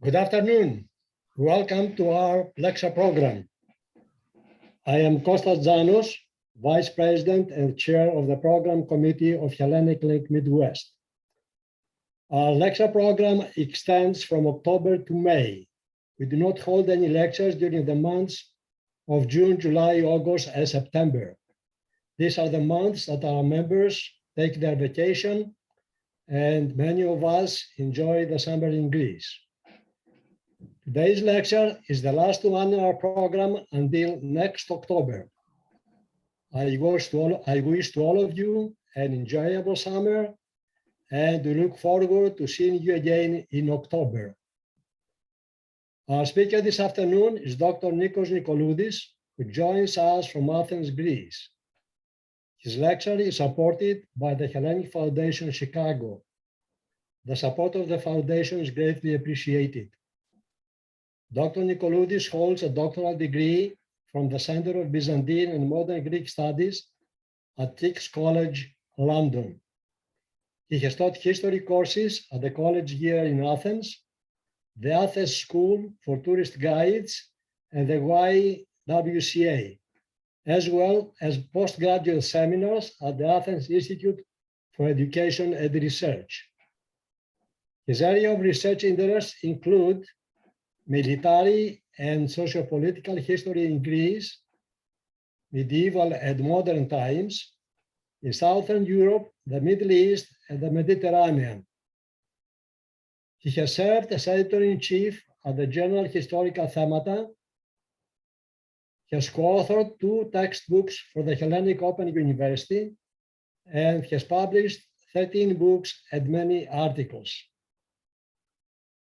Good afternoon. Welcome to our lecture program. I am Kostas Zanos, Vice President and Chair of the Program Committee of Hellenic Link Midwest. Our lecture program extends from October to May. We do not hold any lectures during the months of June, July, August, and September. These are the months that our members take their vacation, and many of us enjoy the summer in Greece. Today's lecture is the last one in our program until next October. I wish to all of you an enjoyable summer, and we look forward to seeing you again in October. Our speaker this afternoon is Dr. Nikos Nikoloudis, who joins us from Athens, Greece. His lecture is supported by the Hellenic Foundation Chicago. The support of the foundation is greatly appreciated. Dr. Nikoloudis holds a doctoral degree from the Center of Byzantine and Modern Greek Studies at King's College, London. He has taught history courses at the college here in Athens, the Athens School for Tourist Guides, and the YWCA, as well as postgraduate seminars at the Athens Institute for Education and Research. His area of research interests include military and socio-political history in Greece, medieval and modern times, in Southern Europe, the Middle East, and the Mediterranean. He has served as editor-in-chief at the journal Historical Themata. He has co-authored 2 textbooks for the Hellenic Open University and has published 13 books and many articles.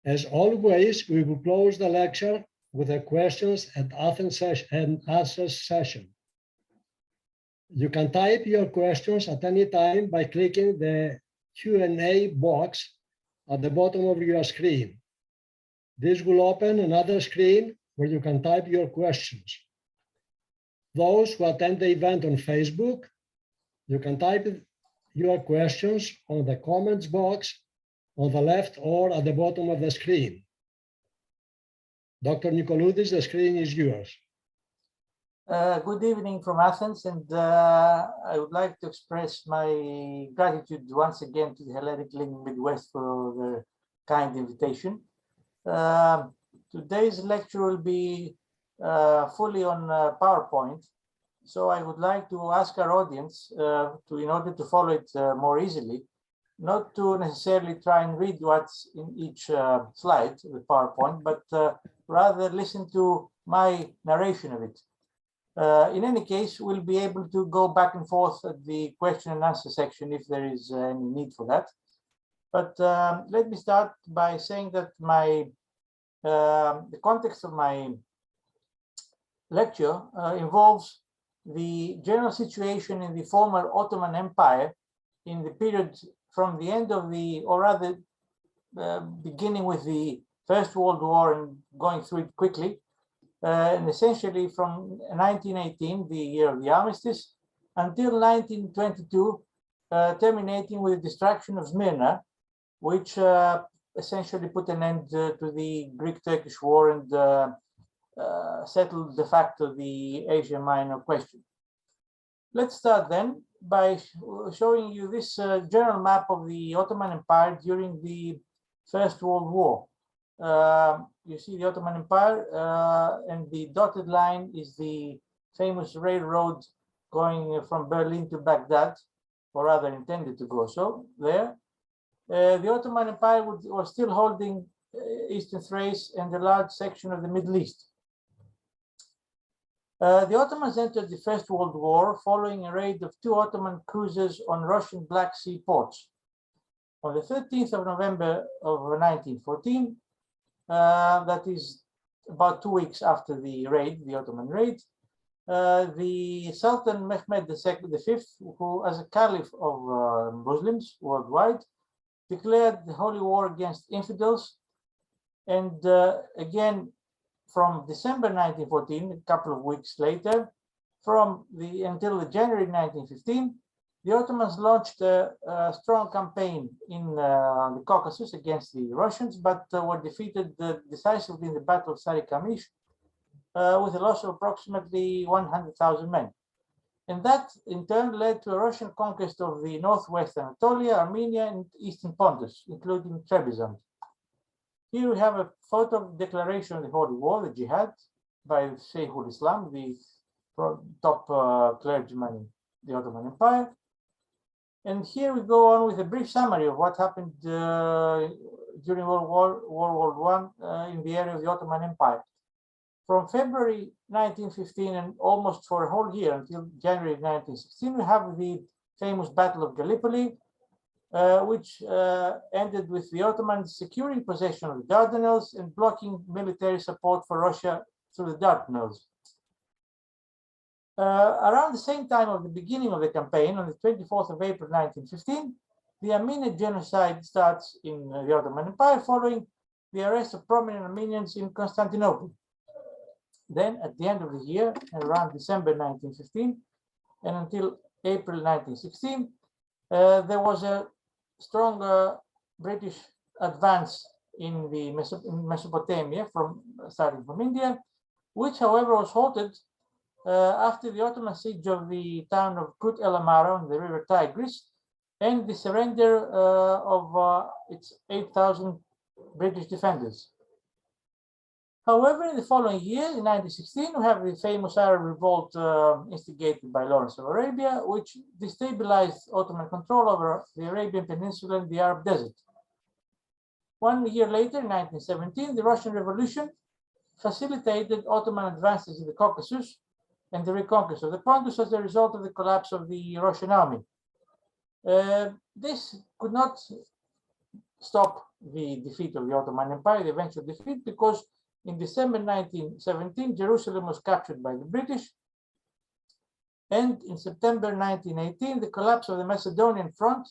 As always, we will close the lecture with a questions and answers session. You can type your questions at any time by clicking the Q&A box at the bottom of your screen. This will open another screen where you can type your questions. Those who attend the event on Facebook, you can type your questions on the comments box on the left or at the bottom of the screen. Dr. Nikoloudis, the screen is yours. Good evening from Athens, and I would like to express my gratitude once again to the Hellenic Link Midwest for the kind invitation. Today's lecture will be fully on PowerPoint, so I would like to ask our audience in order to follow it more easily, not to necessarily try and read what's in each slide, the PowerPoint, but rather listen to my narration of it. In any case, we'll be able to go back and forth at the question and answer section if there is any need for that. But let me start by saying that the context of my lecture involves the general situation in the former Ottoman Empire in the period from the end of or rather beginning with the First World War and going through it quickly, and essentially from 1918, the year of the armistice, until 1922, terminating with the destruction of Smyrna, which essentially put an end to the Greek-Turkish War and settled de facto the Asia Minor question. Let's start then by showing you this general map of the Ottoman Empire during the First World War. You see the Ottoman Empire, and the dotted line is the famous railroad going from Berlin to Baghdad, or rather intended to go so there. The Ottoman Empire was still holding Eastern Thrace and a large section of the Middle East. The Ottomans entered the First World War following a raid of 2 Ottoman cruisers on Russian Black Sea ports. On the 13th of November of 1914, that is about 2 weeks after the raid, the Ottoman raid, the Sultan Mehmed V, who as a caliph of Muslims worldwide, declared the holy war against infidels, and again from December 1914, a couple of weeks later, until January 1915, the Ottomans launched a strong campaign in the Caucasus against the Russians, but were defeated decisively in the Battle of Sarikamish with a loss of approximately 100,000 men. And that in turn led to a Russian conquest of the northwest Anatolia, Armenia, and eastern Pontus, including Trebizond. Here we have a photo of the declaration of the Holy War, the Jihad, by Sheikhul Islam, the top clergyman in the Ottoman Empire. And here we go on with a brief summary of what happened during World War I in the area of the Ottoman Empire. From February 1915 and almost for a whole year until January 1916, we have the famous Battle of Gallipoli, which ended with the Ottomans securing possession of the Dardanelles and blocking military support for Russia through the Dardanelles. Around the same time of the beginning of the campaign, on the 24th of April 1915, the Armenian genocide starts in the Ottoman Empire following the arrest of prominent Armenians in Constantinople. Then, at the end of the year, around December 1915 and until April 1916, there was a strong British advance in Mesopotamia, starting from India, which, however, was halted after the Ottoman siege of the town of Kut El Amara on the river Tigris and the surrender of its 8,000 British defenders. However, in the following year, in 1916, we have the famous Arab revolt instigated by Lawrence of Arabia, which destabilized Ottoman control over the Arabian Peninsula and the Arab Desert. 1 year later, in 1917, the Russian Revolution facilitated Ottoman advances in the Caucasus and the reconquest of the Pontus as a result of the collapse of the Russian army. This could not stop the defeat of the Ottoman Empire, the eventual defeat, because in December 1917, Jerusalem was captured by the British. And in September 1918, the collapse of the Macedonian front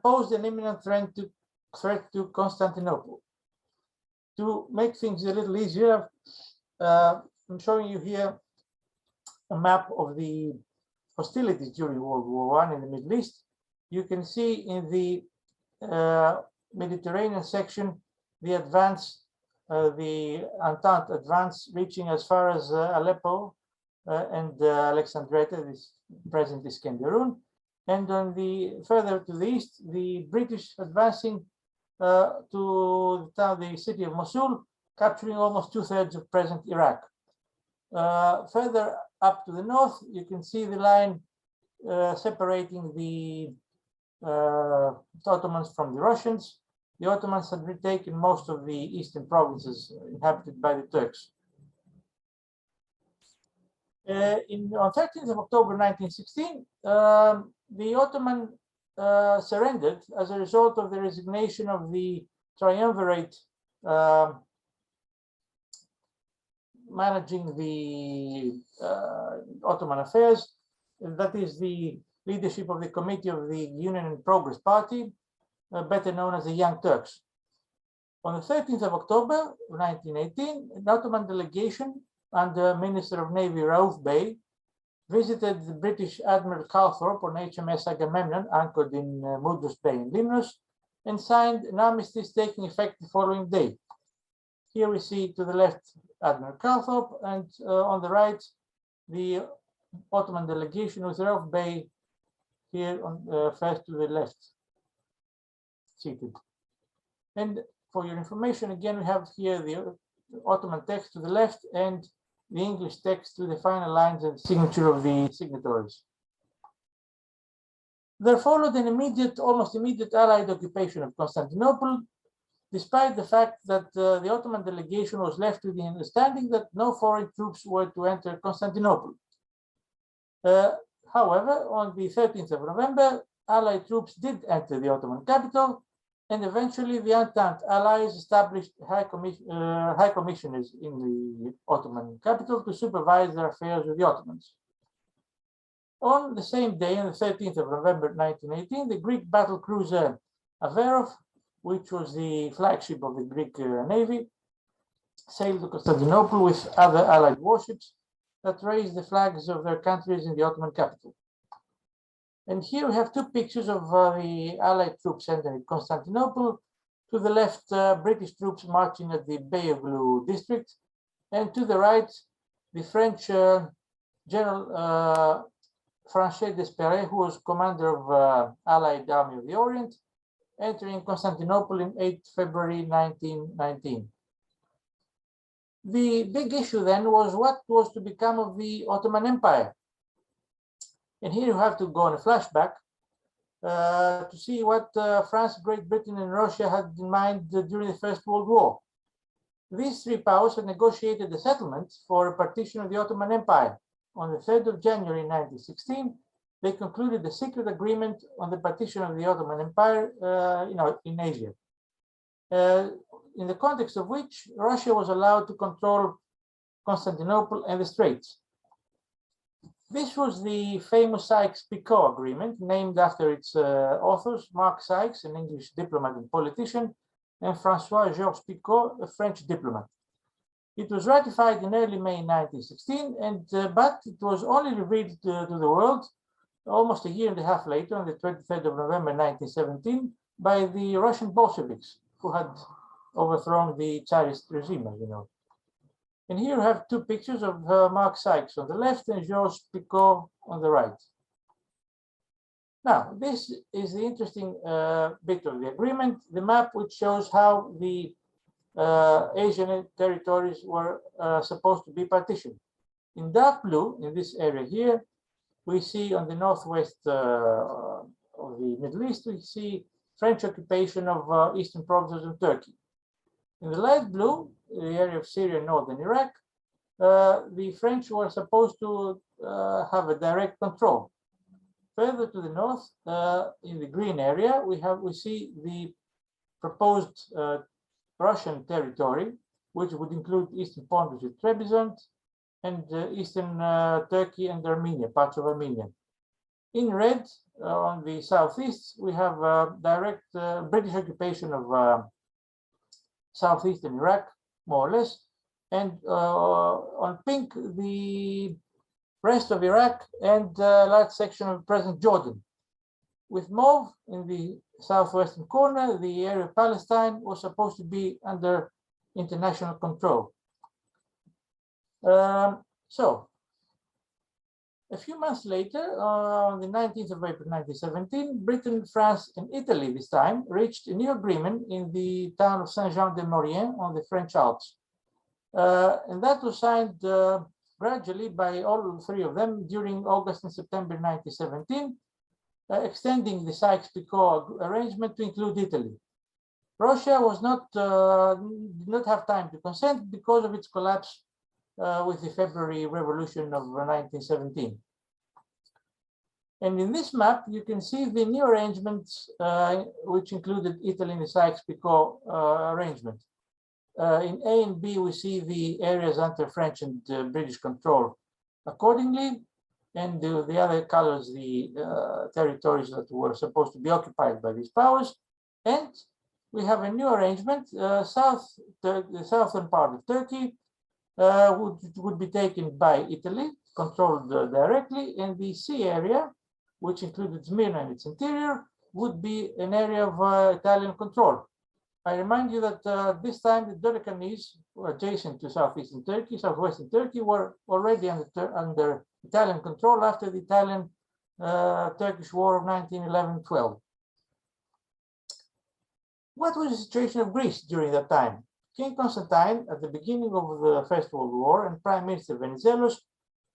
posed an imminent threat to Constantinople. To make things a little easier, I'm showing you here a map of the hostilities during World War I in the Middle East. You can see in the Mediterranean section the advance, the Entente advance reaching as far as Aleppo and Alexandretta, this present Iskenderun, and on the further to the east, the British advancing to the city of Mosul, capturing almost 2/3 of present Iraq. Further up to the north, you can see the line separating the Ottomans from the Russians. The Ottomans had retaken most of the eastern provinces inhabited by the Turks. On 13th of October 1916, the Ottoman surrendered as a result of the resignation of the triumvirate managing the Ottoman affairs, that is the leadership of the Committee of the Union and Progress Party, better known as the Young Turks. On the 13th of October 1918, an Ottoman delegation under Minister of Navy Rauf Bey visited the British Admiral Calthorpe on HMS Agamemnon, anchored in Mudros Bay in Limnos, and signed an armistice taking effect the following day. Here we see to the left Admiral Calthorpe, and on the right the Ottoman delegation with Rauf Bey here on first to the left, seated. And for your information, again, we have here the Ottoman text to the left and the English text to the final lines and signature of the signatories. There followed an almost immediate Allied occupation of Constantinople, despite the fact that the Ottoman delegation was left with the understanding that no foreign troops were to enter Constantinople. However, on the 13th of November, Allied troops did enter the Ottoman capital, and eventually the Entente allies established high commissioners in the Ottoman capital to supervise their affairs with the Ottomans. On the same day, on the 13th of November 1918, the Greek battle cruiser Averov, which was the flagship of the Greek Navy, sailed to Constantinople with other Allied warships that raised the flags of their countries in the Ottoman capital. And here we have two pictures of the Allied troops entering Constantinople. To the left, British troops marching at the Beyoğlu district, and to the right, the French General Franchet d'Espèrey, who was commander of Allied Army of the Orient, entering Constantinople in 8 February 1919. The big issue then was what was to become of the Ottoman Empire. And here you have to go on a flashback to see what France, Great Britain, and Russia had in mind during the First World War. These three powers had negotiated a settlement for a partition of the Ottoman Empire. On the 3rd of January 1916, they concluded a secret agreement on the partition of the Ottoman Empire in Asia, in the context of which Russia was allowed to control Constantinople and the Straits. This was the famous Sykes-Picot Agreement, named after its authors, Mark Sykes, an English diplomat and politician, and François-Georges Picot, a French diplomat. It was ratified in early May 1916, but it was only revealed to the world almost a year and a half later, on the 23rd of November 1917, by the Russian Bolsheviks, who had overthrown the Tsarist regime, as you know. And here you have two pictures of Mark Sykes on the left and Georges Picot on the right. Now, this is the interesting bit of the agreement, the map which shows how the Asian territories were supposed to be partitioned. In dark blue, in this area here, we see on the northwest of the Middle East, we see French occupation of eastern provinces of Turkey. In the light blue, the area of Syria and northern Iraq, the French were supposed to have a direct control. Further to the north, in the green area, we see the proposed Russian territory, which would include eastern Pontus with Trebizond, and eastern Turkey and Armenia, parts of Armenia. In red, on the southeast, we have direct British occupation of southeastern Iraq, more or less, and on pink, the rest of Iraq and a large section of present Jordan. With mauve in the southwestern corner, the area of Palestine was supposed to be under international control. So, a few months later, on the 19th of April 1917, Britain, France, and Italy this time reached a new agreement in the town of Saint-Jean-de-Maurienne on the French Alps. And that was signed gradually by all three of them during August and September 1917, extending the Sykes-Picot arrangement to include Italy. Russia was did not have time to consent because of its collapse with the February Revolution of 1917. And in this map, you can see the new arrangements, which included Italy in the Sykes-Picot arrangement. In A and B, we see the areas under French and British control accordingly, and the other colors, the territories that were supposed to be occupied by these powers. And we have a new arrangement, the southern part of Turkey would be taken by Italy, controlled directly, and the sea area, which included Smyrna and its interior, would be an area of Italian control. I remind you that this time the Dodecanese, adjacent to southwestern Turkey, were already under Italian control after the Italian-Turkish War of 1911-12. What was the situation of Greece during that time? King Constantine, at the beginning of the First World War, and Prime Minister Venizelos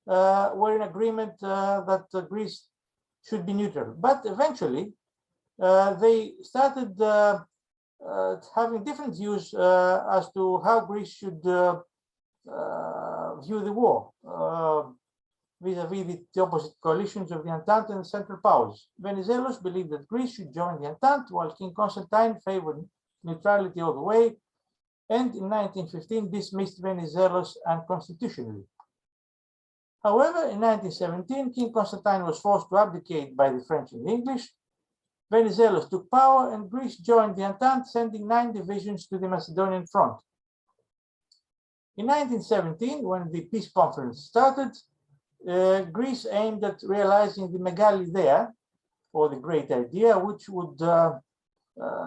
were in agreement that Greece should be neutral. But eventually, they started having different views as to how Greece should view the war vis-a-vis the opposite coalitions of the Entente and the Central Powers. Venizelos believed that Greece should join the Entente, while King Constantine favored neutrality all the way, and in 1915 dismissed Venizelos unconstitutionally. However, in 1917, King Constantine was forced to abdicate by the French and the English. Venizelos took power, and Greece joined the Entente, sending 9 divisions to the Macedonian front. In 1917, when the peace conference started, Greece aimed at realizing the Megali Idea, or the Great Idea, which would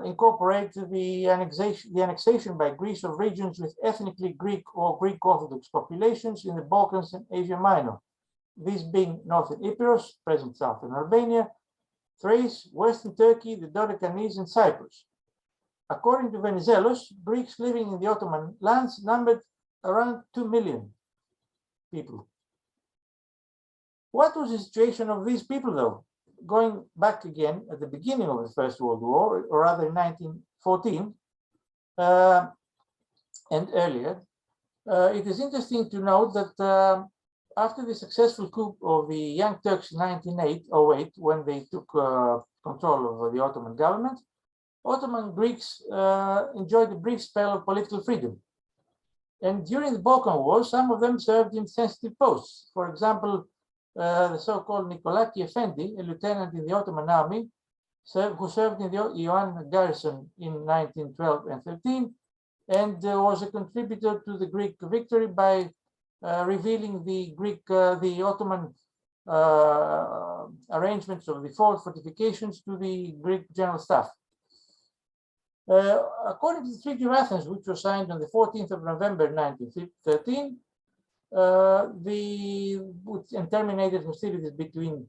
incorporate the annexation by Greece of regions with ethnically Greek or Greek Orthodox populations in the Balkans and Asia Minor, these being northern Epirus, present southern Albania, Thrace, western Turkey, the Dodecanese, and Cyprus. According to Venizelos, Greeks living in the Ottoman lands numbered around 2 million people. What was the situation of these people, though? Going back again at the beginning of the First World War, or rather in 1914 and earlier, it is interesting to note that after the successful coup of the Young Turks in 1908, when they took control of the Ottoman government, Ottoman Greeks enjoyed a brief spell of political freedom. And during the Balkan Wars, some of them served in sensitive posts. For example, the so-called Nikolaki Effendi, a lieutenant in the Ottoman army, who served in the Ioan garrison in 1912 and 13, and was a contributor to the Greek victory by revealing the Ottoman arrangements of the fort fortifications to the Greek general staff. According to the Treaty of Athens, which was signed on the 14th of November 1913, and terminated hostilities between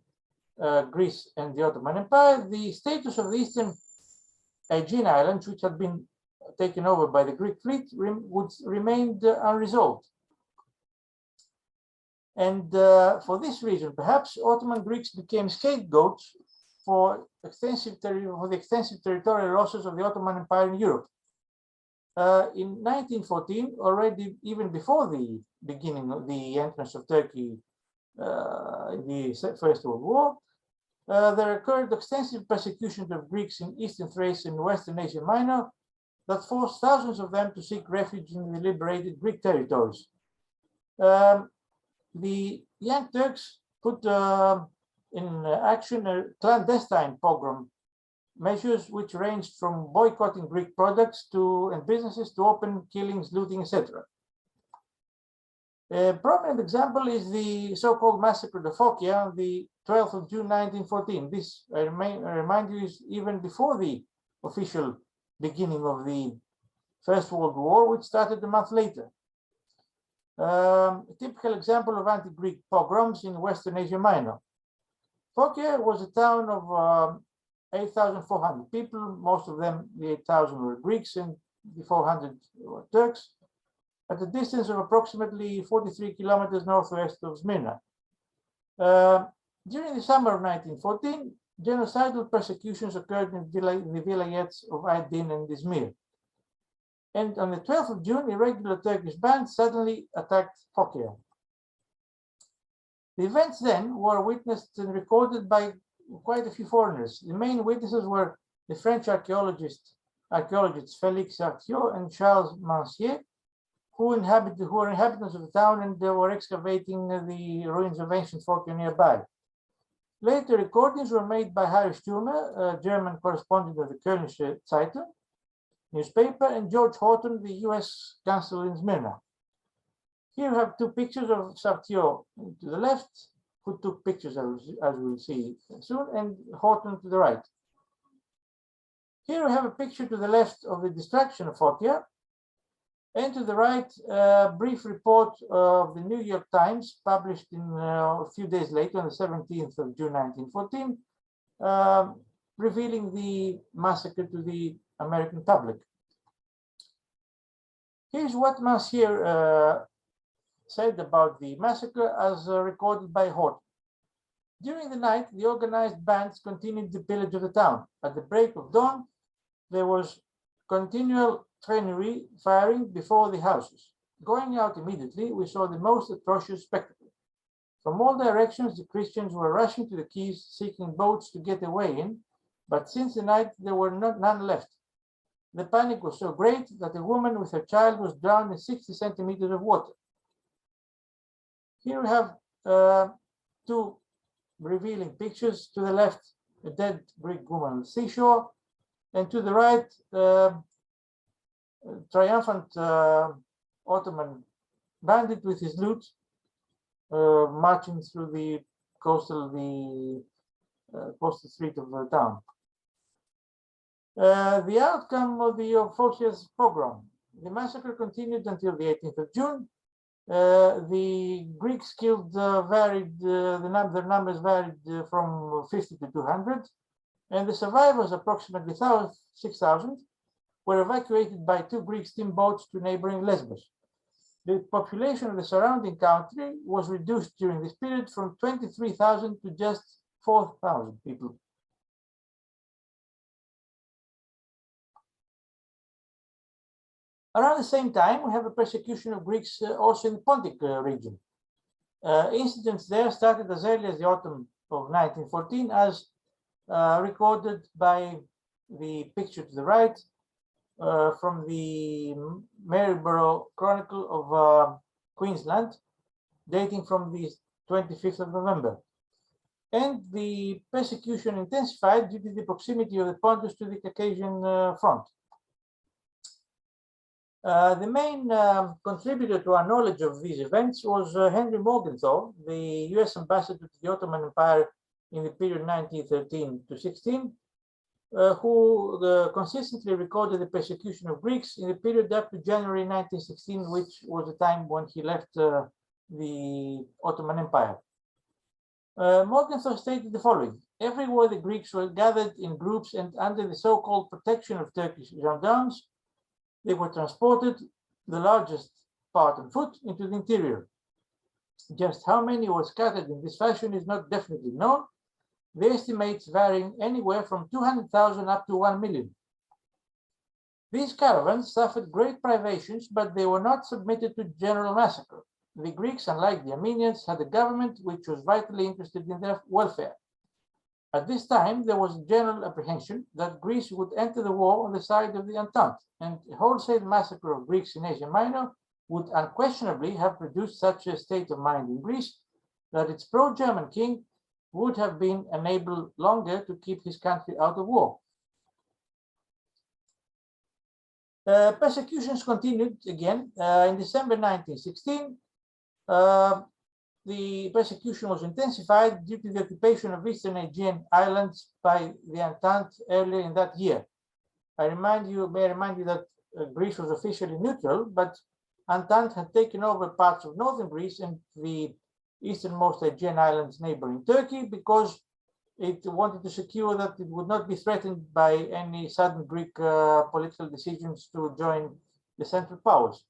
Greece and the Ottoman Empire, the status of the eastern Aegean islands, which had been taken over by the Greek fleet, remained unresolved. And for this reason, perhaps, Ottoman Greeks became scapegoats for the extensive territorial losses of the Ottoman Empire in Europe. In 1914, already even before the beginning of the entrance of Turkey in the First World War, there occurred extensive persecution of Greeks in Eastern Thrace and Western Asia Minor that forced thousands of them to seek refuge in the liberated Greek territories. The Young Turks put in action a clandestine pogrom measures which ranged from boycotting Greek products and businesses to open killings, looting, etc. A prominent example is the so-called massacre of Fokia on the 12th of June 1914. This, I remind you, is even before the official beginning of the First World War, which started a month later. A typical example of anti-Greek pogroms in Western Asia Minor. Fokia was a town of 8,400 people. Most of them, the 8,000 were Greeks and the 400 were Turks, at a distance of approximately 43 kilometers northwest of Smyrna. During the summer of 1914, genocidal persecutions occurred in the vilayets of Aydin and Izmir. And on the 12th of June, irregular Turkish bands suddenly attacked Fokia. The events then were witnessed and recorded by quite a few foreigners. The main witnesses were the French archaeologists Félix Arthiot and Charles Mancier, who were inhabitants of the town and were excavating the ruins of ancient Fokia nearby. Later recordings were made by Harry Sturmer, a German correspondent of the Kölnische Zeitung newspaper, and George Horton, the US consul in Smyrna. Here we have two pictures of Sartio to the left, who took pictures, as we'll see soon, and Horton to the right. Here we have a picture to the left of the destruction of Fokia, and to the right, a brief report of the New York Times, published in a few days later, on the 17th of June 1914, revealing the massacre to the American public. Here's what Mancier said about the massacre as recorded by Horton. During the night, the organized bands continued the pillage of the town. At the break of dawn, there was continual trennery firing before the houses. Going out immediately, we saw the most atrocious spectacle. From all directions, the Christians were rushing to the quays, seeking boats to get away in, but since the night, there were none left. The panic was so great that a woman with her child was drowned in 60 centimeters of water. Here we have two revealing pictures. To the left, a dead Greek woman on the seashore, and to the right, triumphant Ottoman bandit with his lute marching through the coastal, the across the street of the town. The outcome of the Ophokias pogrom. The massacre continued until the 18th of June. The Greeks killed varied, their numbers varied from 50 to 200, and the survivors, approximately 6,000, were evacuated by 2 Greek steamboats to neighboring Lesbos. The population of the surrounding country was reduced during this period from 23,000 to just 4,000 people. Around the same time, we have a persecution of Greeks also in the Pontic region. Incidents there started as early as the autumn of 1914, as recorded by the picture to the right from the Maryborough Chronicle of Queensland, dating from the 25th of November. And the persecution intensified due to the proximity of the Pontus to the Caucasian front. The main contributor to our knowledge of these events was Henry Morgenthau, the US ambassador to the Ottoman Empire in the period 1913 to 16, who consistently recorded the persecution of Greeks in the period up to January 1916, which was the time when he left the Ottoman Empire. Morgenthau stated the following: everywhere the Greeks were gathered in groups and under the so-called protection of Turkish gendarmes, they were transported, the largest part on foot, into the interior. Just how many were scattered in this fashion is not definitely known, the estimates varying anywhere from 200,000 up to 1 million. These caravans suffered great privations, but they were not submitted to general massacre. The Greeks, unlike the Armenians, had a government which was vitally interested in their welfare. At this time, there was a general apprehension that Greece would enter the war on the side of the Entente, and a wholesale massacre of Greeks in Asia Minor would unquestionably have produced such a state of mind in Greece that its pro-German king would have been unable longer to keep his country out of war. Persecutions continued again. In December 1916, the persecution was intensified due to the occupation of eastern Aegean islands by the Entente earlier in that year. I may remind you that Greece was officially neutral, but Entente had taken over parts of northern Greece and the easternmost Aegean islands neighboring Turkey because it wanted to secure that it would not be threatened by any sudden Greek political decisions to join the Central Powers.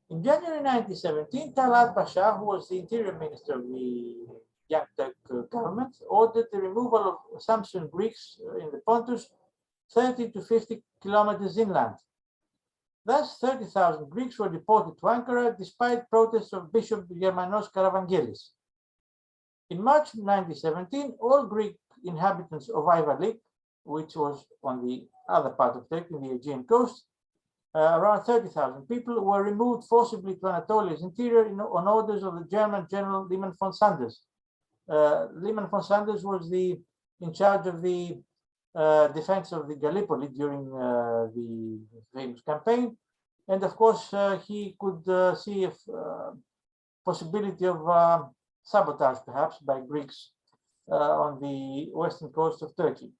In January 1917, Talat Pasha, who was the interior minister of the Young Turk government, ordered the removal of Samsun Greeks in the Pontus 30 to 50 kilometers inland. Thus, 30,000 Greeks were deported to Ankara despite protests of Bishop Germanos Karavangelis. In March 1917, all Greek inhabitants of Ayvalık, which was on the other part of Turkey, in the Aegean coast, around 30,000 people, were removed forcibly to Anatolia's interior on orders of the German General Liman von Sanders. Liman von Sanders was in charge of the defense of the Gallipoli during the famous campaign, and of course he could see a possibility of sabotage perhaps by Greeks on the western coast of Turkey.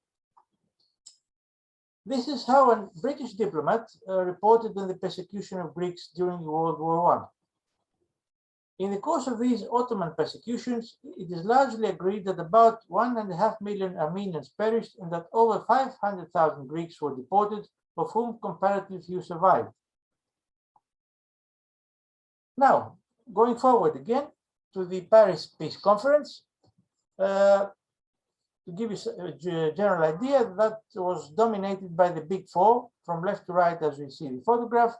This is how a British diplomat reported on the persecution of Greeks during World War I. In the course of these Ottoman persecutions, it is largely agreed that about 1.5 million Armenians perished and that over 500,000 Greeks were deported, of whom comparatively few survived. Now, going forward again to the Paris Peace Conference, to give you a general idea, that was dominated by the Big Four, from left to right as we see in the photograph: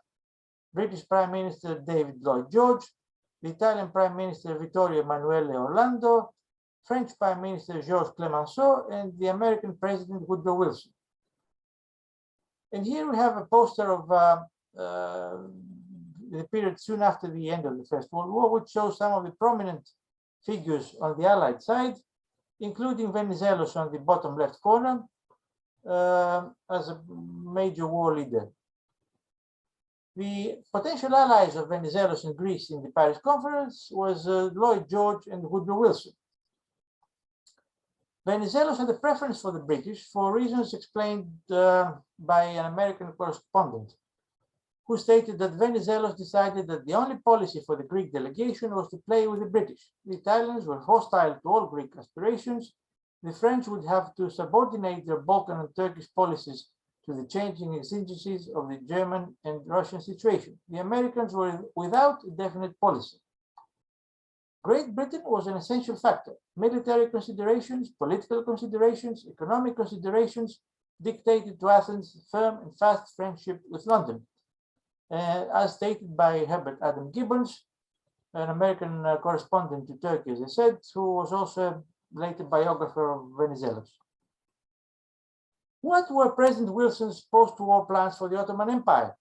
British Prime Minister David Lloyd George, the Italian Prime Minister Vittorio Emanuele Orlando, French Prime Minister Georges Clemenceau, and the American President Woodrow Wilson. And here we have a poster of the period soon after the end of the First World War, which shows some of the prominent figures on the Allied side, including Venizelos on the bottom left corner as a major war leader. The potential allies of Venizelos and Greece in the Paris Conference was Lloyd George and Woodrow Wilson. Venizelos had a preference for the British for reasons explained by an American correspondent, who stated that Venizelos decided that the only policy for the Greek delegation was to play with the British. The Italians were hostile to all Greek aspirations. The French would have to subordinate their Balkan and Turkish policies to the changing exigencies of the German and Russian situation. The Americans were without a definite policy. Great Britain was an essential factor. Military considerations, political considerations, economic considerations dictated to Athens firm and fast friendship with London. As stated by Herbert Adam Gibbons, an American correspondent to Turkey, as I said, who was also a later biographer of Venizelos. What were President Wilson's post-war plans for the Ottoman Empire?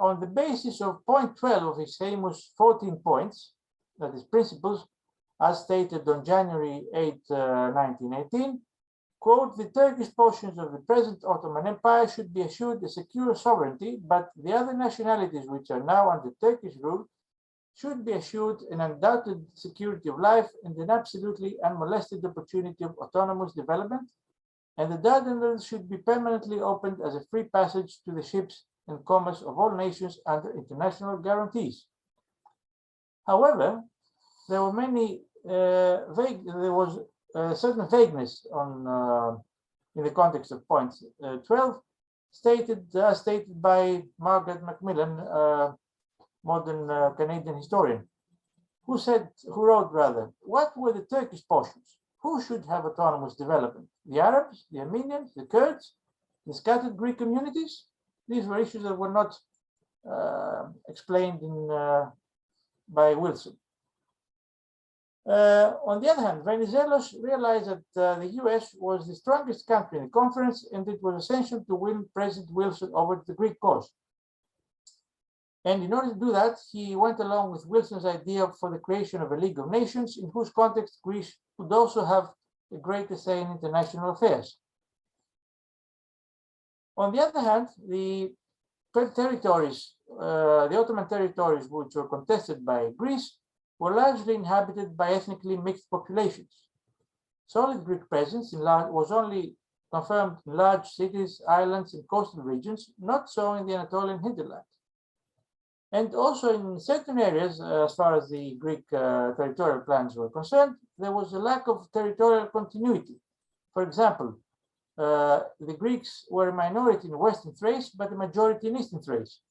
On the basis of point 12 of his famous 14 points, that is principles, as stated on January 8, 1918, quote, the Turkish portions of the present Ottoman Empire should be assured a secure sovereignty, but the other nationalities which are now under Turkish rule should be assured an undoubted security of life and an absolutely unmolested opportunity of autonomous development, and the Dardanelles should be permanently opened as a free passage to the ships and commerce of all nations under international guarantees. However, there were many there was certain vagueness on in the context of point 12, stated by Margaret Macmillan, modern Canadian historian, who wrote rather, what were the Turkish portions? Who should have autonomous development? The Arabs, the Armenians, the Kurds, the scattered Greek communities? These were issues that were not explained by Wilson. On the other hand, Venizelos realized that the US was the strongest country in the conference, and it was essential to win President Wilson over to the Greek cause. And in order to do that, he went along with Wilson's idea for the creation of a League of Nations, in whose context Greece would also have a greater say in international affairs. On the other hand, the territories, the Ottoman territories which were contested by Greece, were largely inhabited by ethnically mixed populations. Solid Greek presence was only confirmed in large cities, islands, and coastal regions, not so in the Anatolian hinterland. And also in certain areas, as far as the Greek territorial plans were concerned, there was a lack of territorial continuity. For example, the Greeks were a minority in Western Thrace, but a majority in Eastern Thrace.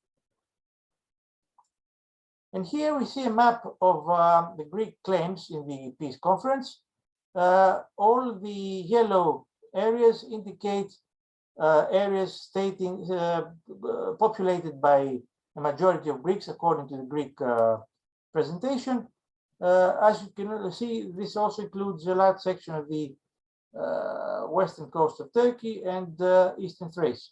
And here we see a map of the Greek claims in the peace conference. All the yellow areas indicate areas stating populated by a majority of Greeks according to the Greek presentation. As you can see, this also includes a large section of the western coast of Turkey and Eastern Thrace.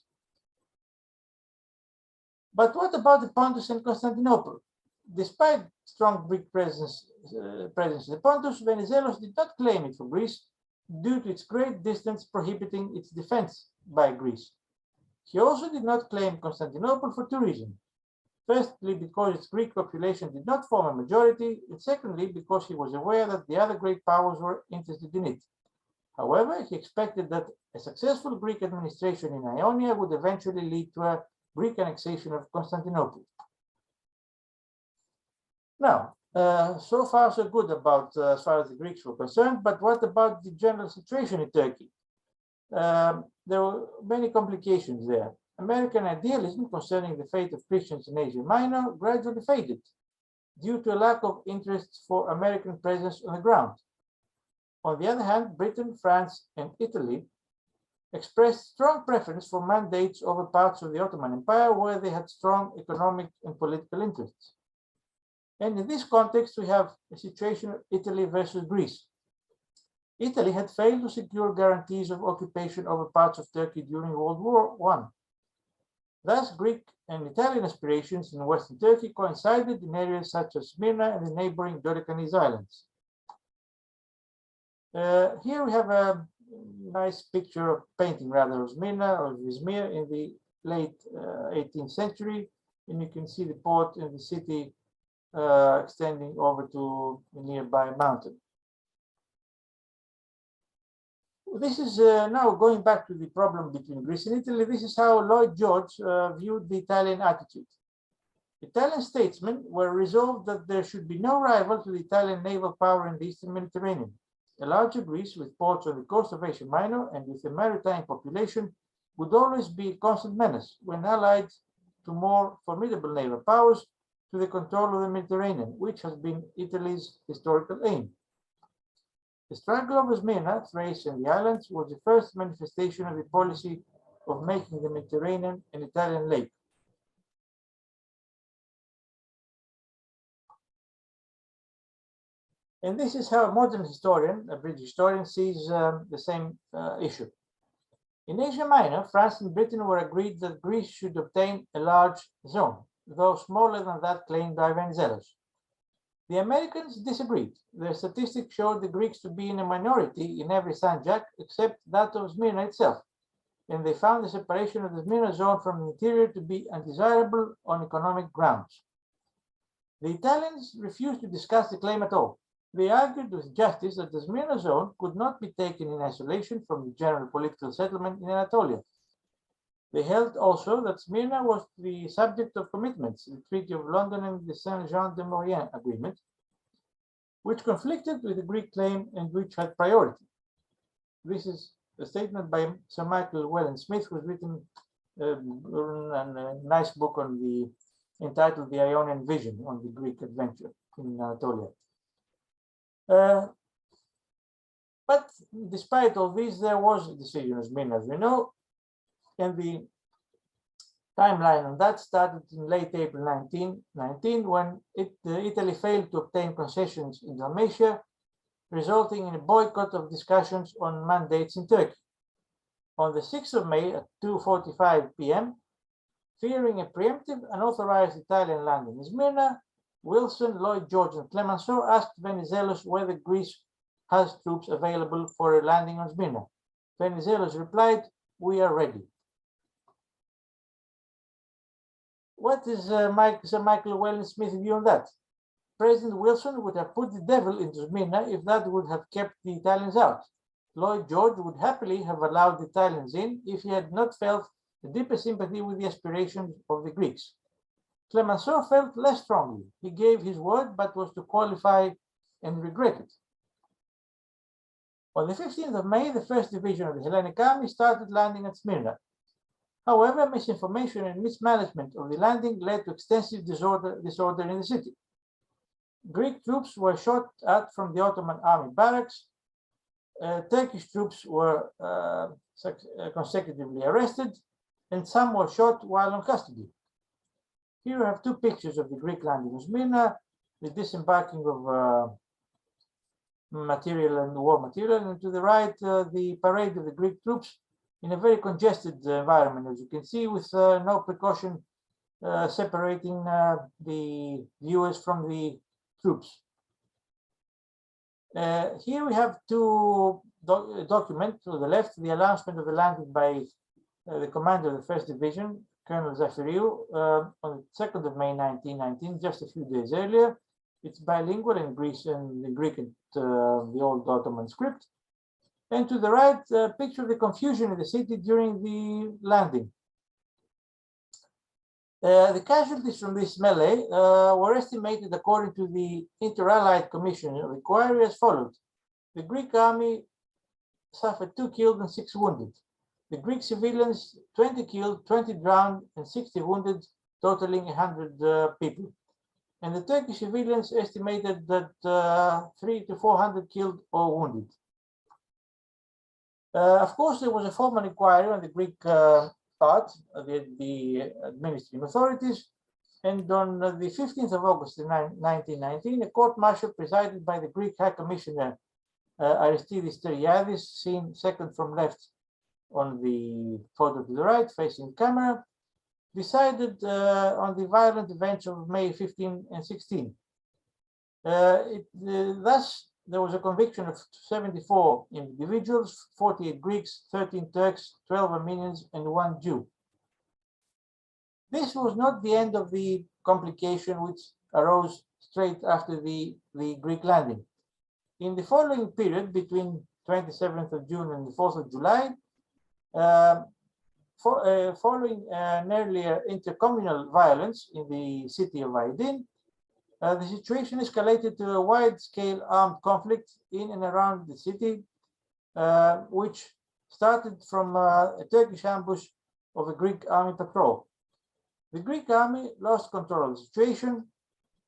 But what about the Pontus and Constantinople? Despite strong Greek presence in the Pontus, Venizelos did not claim it for Greece due to its great distance prohibiting its defense by Greece. He also did not claim Constantinople for two reasons. Firstly, because its Greek population did not form a majority, and secondly, because he was aware that the other great powers were interested in it. However, he expected that a successful Greek administration in Ionia would eventually lead to a Greek annexation of Constantinople. Now, so far so good about as far as the Greeks were concerned, but what about the general situation in Turkey? There were many complications there. American idealism concerning the fate of Christians in Asia Minor gradually faded due to a lack of interest for American presence on the ground. On the other hand, Britain, France, and Italy expressed strong preference for mandates over parts of the Ottoman Empire where they had strong economic and political interests. And in this context, we have a situation of Italy versus Greece. Italy had failed to secure guarantees of occupation over parts of Turkey during World War I. Thus, Greek and Italian aspirations in Western Turkey coincided in areas such as Smyrna and the neighboring Dodecanese Islands. Here we have a nice picture of painting, rather, of Smyrna or Izmir in the late 18th century, and you can see the port and the city extending over to a nearby mountain. This is now going back to the problem between Greece and Italy. This is how Lloyd George viewed the Italian attitude. Italian statesmen were resolved that there should be no rival to the Italian naval power in the Eastern Mediterranean. A larger Greece with ports on the coast of Asia Minor and with a maritime population would always be a constant menace when allied to more formidable naval powers to the control of the Mediterranean, which has been Italy's historical aim. The struggle over Smyrna, Thrace, and the islands was the first manifestation of the policy of making the Mediterranean an Italian lake. And this is how a modern historian, a British historian, sees the same issue. In Asia Minor, France and Britain were agreed that Greece should obtain a large zone, though smaller than that claimed by Venizelos. The Americans disagreed. Their statistics showed the Greeks to be in a minority in every sanjak except that of Smyrna itself, and they found the separation of the Smyrna zone from the interior to be undesirable on economic grounds. The Italians refused to discuss the claim at all. They argued with justice that the Smyrna zone could not be taken in isolation from the general political settlement in Anatolia. They held also that Smyrna was the subject of commitments, the Treaty of London and the Saint-Jean-de-Maurienne Agreement, which conflicted with the Greek claim and which had priority. This is a statement by Sir Michael Wellen-Smith, who's written a nice book on entitled The Ionian Vision on the Greek adventure in Anatolia. But despite all this, there was a decision of Smyrna, as we know, and the timeline on that started in late April 1919, when Italy failed to obtain concessions in Dalmatia, resulting in a boycott of discussions on mandates in Turkey. On the 6th of May at 2:45 p.m., fearing a preemptive, unauthorized Italian landing in Smyrna, Wilson, Lloyd George, and Clemenceau asked Venizelos whether Greece has troops available for a landing on Smyrna. Venizelos replied, "We are ready." What is Sir Michael Wellen-Smith's view on that? President Wilson would have put the devil into Smyrna if that would have kept the Italians out. Lloyd George would happily have allowed the Italians in if he had not felt a deeper sympathy with the aspirations of the Greeks. Clemenceau felt less strongly. He gave his word, but was to qualify and regret it. On the 15th of May, the 1st Division of the Hellenic Army started landing at Smyrna. However, misinformation and mismanagement of the landing led to extensive disorder in the city. Greek troops were shot at from the Ottoman army barracks. Turkish troops were consecutively arrested, and some were shot while on custody. Here we have two pictures of the Greek landing in Smyrna, the disembarking of material and war material, and to the right, the parade of the Greek troops in a very congested environment, as you can see, with no precaution separating the viewers from the troops. Here we have two documents to the left, the announcement of the landing by the commander of the 1st Division, Colonel Zafiriou, on the 2nd of May 1919, just a few days earlier. It's bilingual in Greece and in Greek and the old Ottoman script. And to the right, a picture of the confusion in the city during the landing. The casualties from this melee were estimated according to the Inter-Allied Commission of Inquiry as follows. The Greek army suffered 2 killed and 6 wounded. The Greek civilians, 20 killed, 20 drowned, and 60 wounded, totaling 100 people. And the Turkish civilians estimated that 300 to 400 killed or wounded. Of course, there was a formal inquiry on the Greek part of the administrative authorities, and on the 15th of August 1919, a court-martial presided by the Greek High Commissioner Aristidis Teriadis, seen second from left on the photo to the right, facing camera, decided on the violent events of May 15 and 16. Thus, there was a conviction of 74 individuals, 48 Greeks, 13 Turks, 12 Armenians, and 1 Jew. This was not the end of the complication which arose straight after the Greek landing. In the following period, between 27th of June and the 4th of July. Following an earlier intercommunal violence in the city of Aydin, the situation escalated to a wide-scale armed conflict in and around the city, which started from a Turkish ambush of a Greek army patrol. The Greek army lost control of the situation,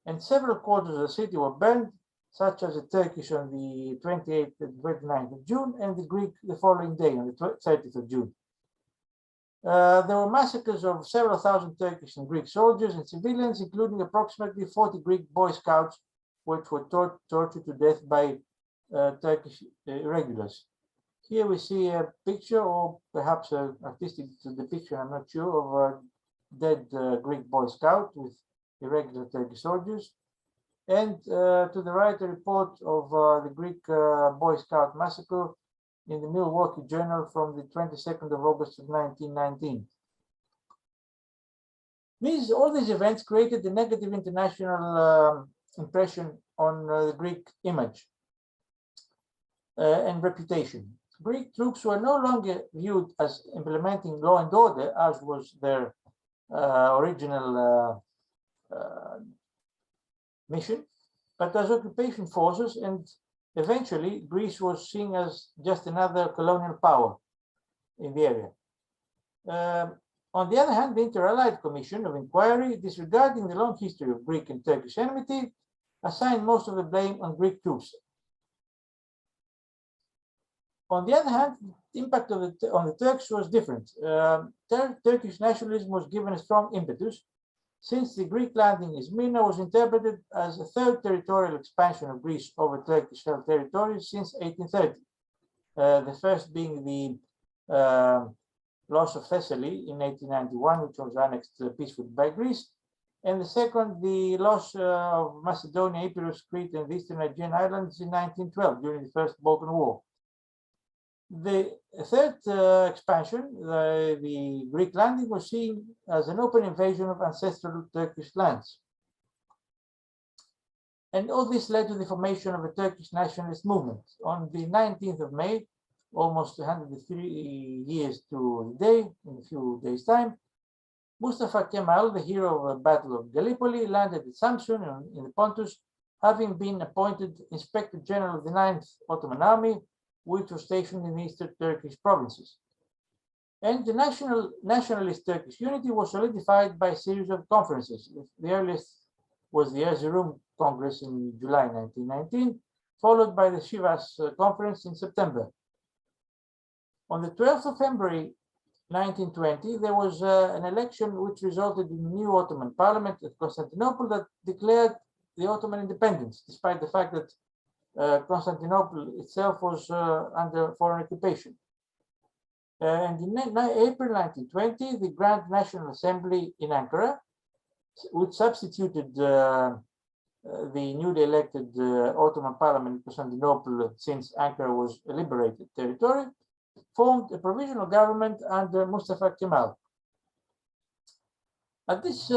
and several quarters of the city were burned, such as the Turkish on the 28th and 29th of June, and the Greek the following day on the 30th of June. There were massacres of several thousand Turkish and Greek soldiers and civilians, including approximately 40 Greek Boy Scouts, which were tortured to death by Turkish irregulars. Here we see a picture, or perhaps an artistic depiction, I'm not sure, of a dead Greek Boy Scout with irregular Turkish soldiers. And to the right, a report of the Greek Boy Scout massacre in the Milwaukee Journal from the 22nd of August of 1919. All these events created a negative international impression on the Greek image and reputation. Greek troops were no longer viewed as implementing law and order, as was their original mission, but as occupation forces, and eventually Greece was seen as just another colonial power in the area. On the other hand, the Inter-Allied Commission of Inquiry, disregarding the long history of Greek and Turkish enmity, assigned most of the blame on Greek troops. On the other hand, the impact of on the Turks was different. Turkish nationalism was given a strong impetus, since the Greek landing in Smyrna was interpreted as a third territorial expansion of Greece over Turkish-held territories since 1830. The first being the loss of Thessaly in 1891, which was annexed peacefully by Greece, and the second, the loss of Macedonia, Epirus, Crete, and the Eastern Aegean Islands in 1912 during the First Balkan War. The third expansion, the Greek landing, was seen as an open invasion of ancestral Turkish lands. And all this led to the formation of a Turkish nationalist movement. On the 19th of May, almost 103 years to the day, in a few days' time, Mustafa Kemal, the hero of the Battle of Gallipoli, landed at Samsun in the Pontus, having been appointed Inspector General of the 9th Ottoman Army, which was stationed in the eastern Turkish provinces. And the nationalist Turkish unity was solidified by a series of conferences. The earliest was the Erzurum Congress in July 1919, followed by the Sivas Conference in September. On the 12th of February 1920, there was an election which resulted in a new Ottoman parliament at Constantinople that declared the Ottoman independence, despite the fact that Constantinople itself was under foreign occupation. And in April 1920, the Grand National Assembly in Ankara, which substituted the newly elected Ottoman Parliament in Constantinople, since Ankara was a liberated territory, formed a provisional government under Mustafa Kemal. At this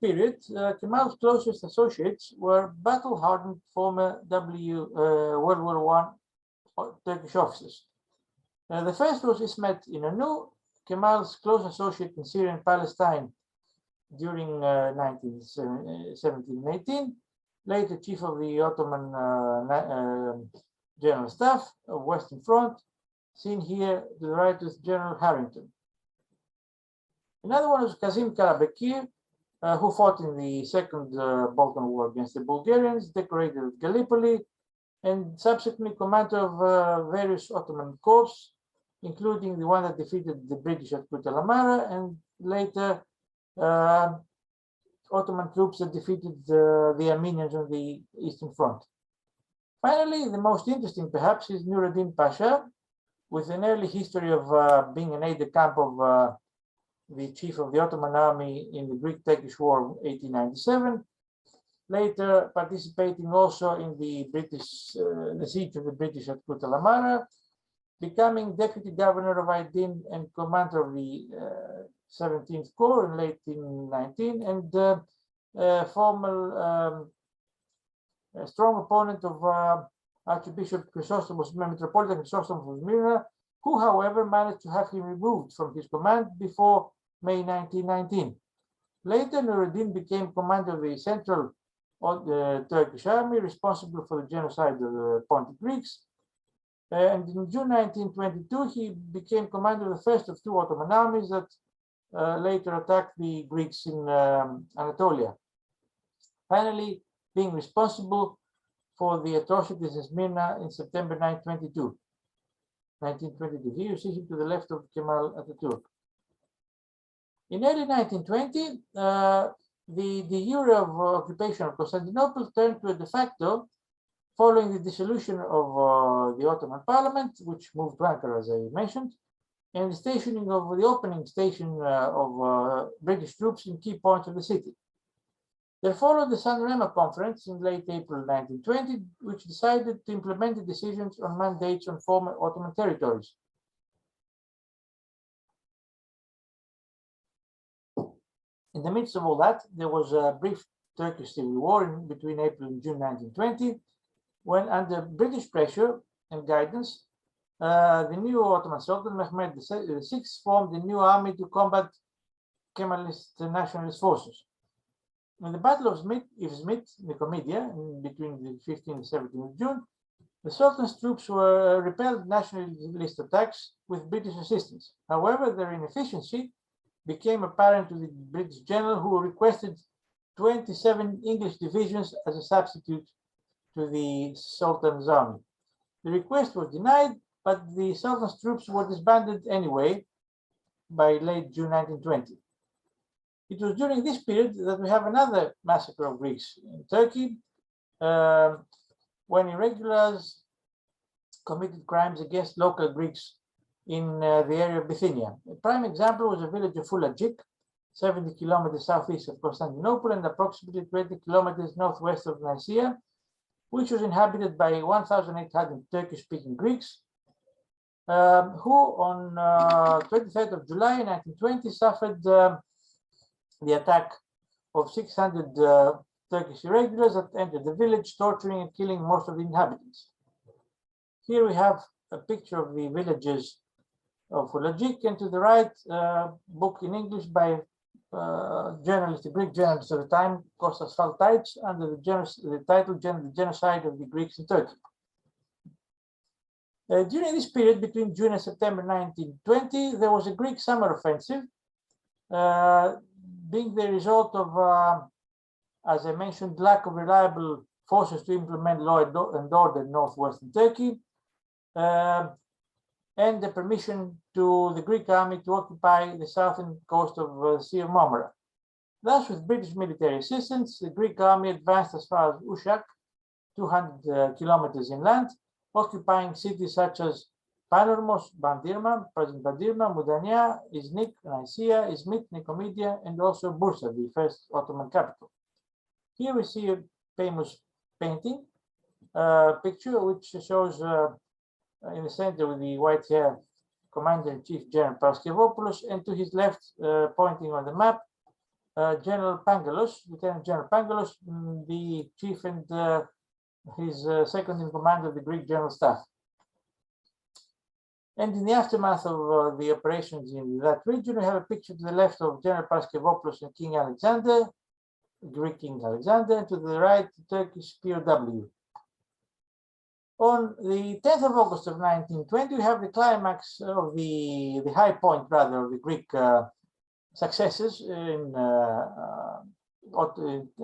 period, Kemal's closest associates were battle-hardened former World War I Turkish officers. The first was Ismet İnönü, Kemal's close associate in Syria and Palestine during 1917-18, later chief of the Ottoman General Staff of Western Front, seen here to the right with General Harrington. Another one was Kazim Karabekir, who fought in the Second Balkan War against the Bulgarians, decorated at Gallipoli, and subsequently commander of various Ottoman corps, including the one that defeated the British at Kutalamara, and later Ottoman troops that defeated the Armenians on the Eastern Front. Finally, the most interesting perhaps is Nureddin Pasha, with an early history of being an aide-de-camp of the chief of the Ottoman army in the Greek-Turkish War of 1897, later participating also in the siege of the British at Kutalamara, becoming deputy governor of Aydin and commander of the 17th Corps in late 1819, and a strong opponent of Archbishop Chrysostomos, Metropolitan Chrysostomos of Smyrna, who, however, managed to have him removed from his command before May 1919. Later, Nuruddin became commander of the Central Turkish army, responsible for the genocide of the Pontic Greeks. And in June 1922, he became commander of the first of two Ottoman armies that later attacked the Greeks in Anatolia. Finally, being responsible for the atrocities in Smyrna in September 1922. Here you see him to the left of Kemal Atatürk. In early 1920, the era of occupation of Constantinople turned to a de facto following the dissolution of the Ottoman Parliament, which moved to Ankara, as I mentioned, and the stationing of the opening station of British troops in key points of the city. There followed the San Remo Conference in late April 1920, which decided to implement the decisions on mandates on former Ottoman territories. In the midst of all that, there was a brief Turkish civil war between April and June 1920, when, under British pressure and guidance, the new Ottoman Sultan Mehmed VI formed a new army to combat Kemalist nationalist forces. In the Battle of Izmit, Nicomedia, between the 15th and 17th of June, the Sultan's troops were repelled nationalist attacks with British assistance. However, their inefficiency became apparent to the British general, who requested 27 English divisions as a substitute to the Sultan's army. The request was denied, but the Sultan's troops were disbanded anyway by late June 1920. It was during this period that we have another massacre of Greeks in Turkey, when irregulars committed crimes against local Greeks in the area of Bithynia. A prime example was the village of Fulacik, 70 kilometers southeast of Constantinople and approximately 20 kilometers northwest of Nicaea, which was inhabited by 1,800 Turkish-speaking Greeks, who on 23rd of July 1920 suffered the attack of 600 Turkish irregulars that entered the village, torturing and killing most of the inhabitants. Here we have a picture of the villages of Fulacik, and to the right, book in English by the Greek journalist of the time, Kostas Faltaitis, under the title The Genocide of the Greeks in Turkey. During this period, between June and September 1920, there was a Greek summer offensive, being the result of, as I mentioned, lack of reliable forces to implement law and order in northwestern Turkey, and the permission to the Greek army to occupy the southern coast of the Sea of Marmara. Thus, with British military assistance, the Greek army advanced as far as Uşak, 200 kilometers inland, occupying cities such as Panormos, Bandirma, present Bandirma, Mudanya, Iznik, Nicaea, Izmit, Nicomedia, and also Bursa, the first Ottoman capital. Here we see a famous painting picture, which shows in the center with the white hair Commander-in-Chief General Paraskevopoulos, and to his left, pointing on the map, General Pangalos, Lieutenant General Pangalos, the chief and his second in command of the Greek General Staff. And in the aftermath of the operations in that region, we have a picture to the left of General Paraskevopoulos and King Alexander, Greek King Alexander, and to the right, Turkish POW. On the 10th of August of 1920, we have the climax of the high point, rather, of the Greek successes in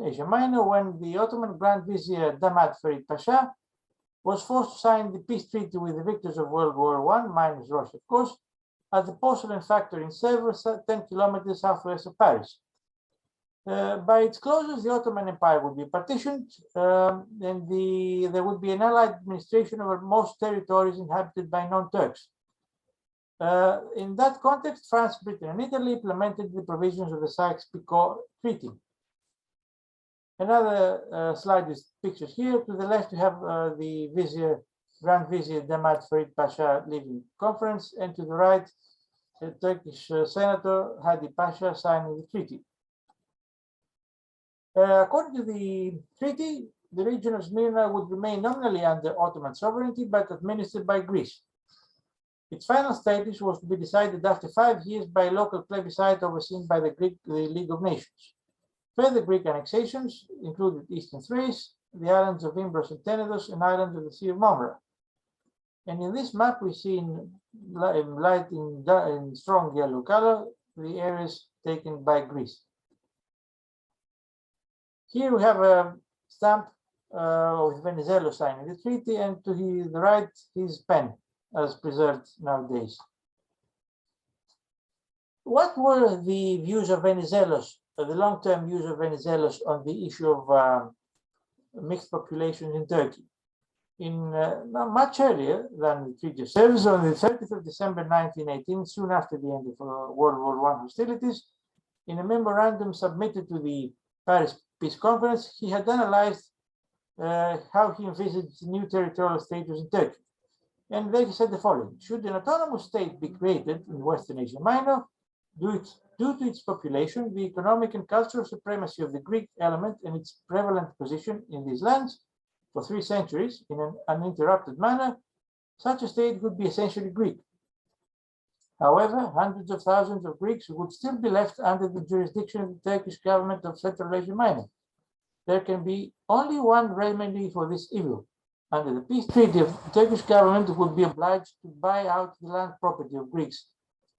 Asia Minor, when the Ottoman Grand Vizier Damad Ferit Pasha was forced to sign the peace treaty with the victors of World War I, minus Russia, of course, at the porcelain factory in Sèvres, 10 kilometers southwest of Paris. By its closure, the Ottoman Empire would be partitioned, and there would be an allied administration over most territories inhabited by non-Turks. In that context, France, Britain, and Italy implemented the provisions of the Sykes-Picot Treaty. Another slide is pictures here. To the left, you have the Grand Vizier Damad Ferit Pasha leaving conference, and to the right, the Turkish Senator Hadi Pasha signing the treaty. According to the treaty, the region of Smyrna would remain nominally under Ottoman sovereignty, but administered by Greece. Its final status was to be decided after 5 years by local plebiscite overseen by the League of Nations. Further Greek annexations included Eastern Thrace, the islands of Imbros and Tenedos, and islands of the Sea of Marmara. And in this map, we see in light in strong yellow color the areas taken by Greece. Here we have a stamp with Venizelos signing the treaty, and to the right, his pen, as preserved nowadays. What were the views of Venizelos, the long-term views of Venizelos on the issue of mixed populations in Turkey? Much earlier than the Treaty of Service, on the 30th of December 1918, soon after the end of World War I hostilities, in a memorandum submitted to the Paris Peace Conference, he had analyzed how he envisaged new territorial status in Turkey. And there he said the following: should an autonomous state be created in Western Asia Minor, due to its population, the economic and cultural supremacy of the Greek element and its prevalent position in these lands for 3 centuries in an uninterrupted manner, such a state would be essentially Greek. However, hundreds of thousands of Greeks would still be left under the jurisdiction of the Turkish government of Central Asia Minor. There can be only one remedy for this evil. Under the peace treaty, the Turkish government would be obliged to buy out the land property of Greeks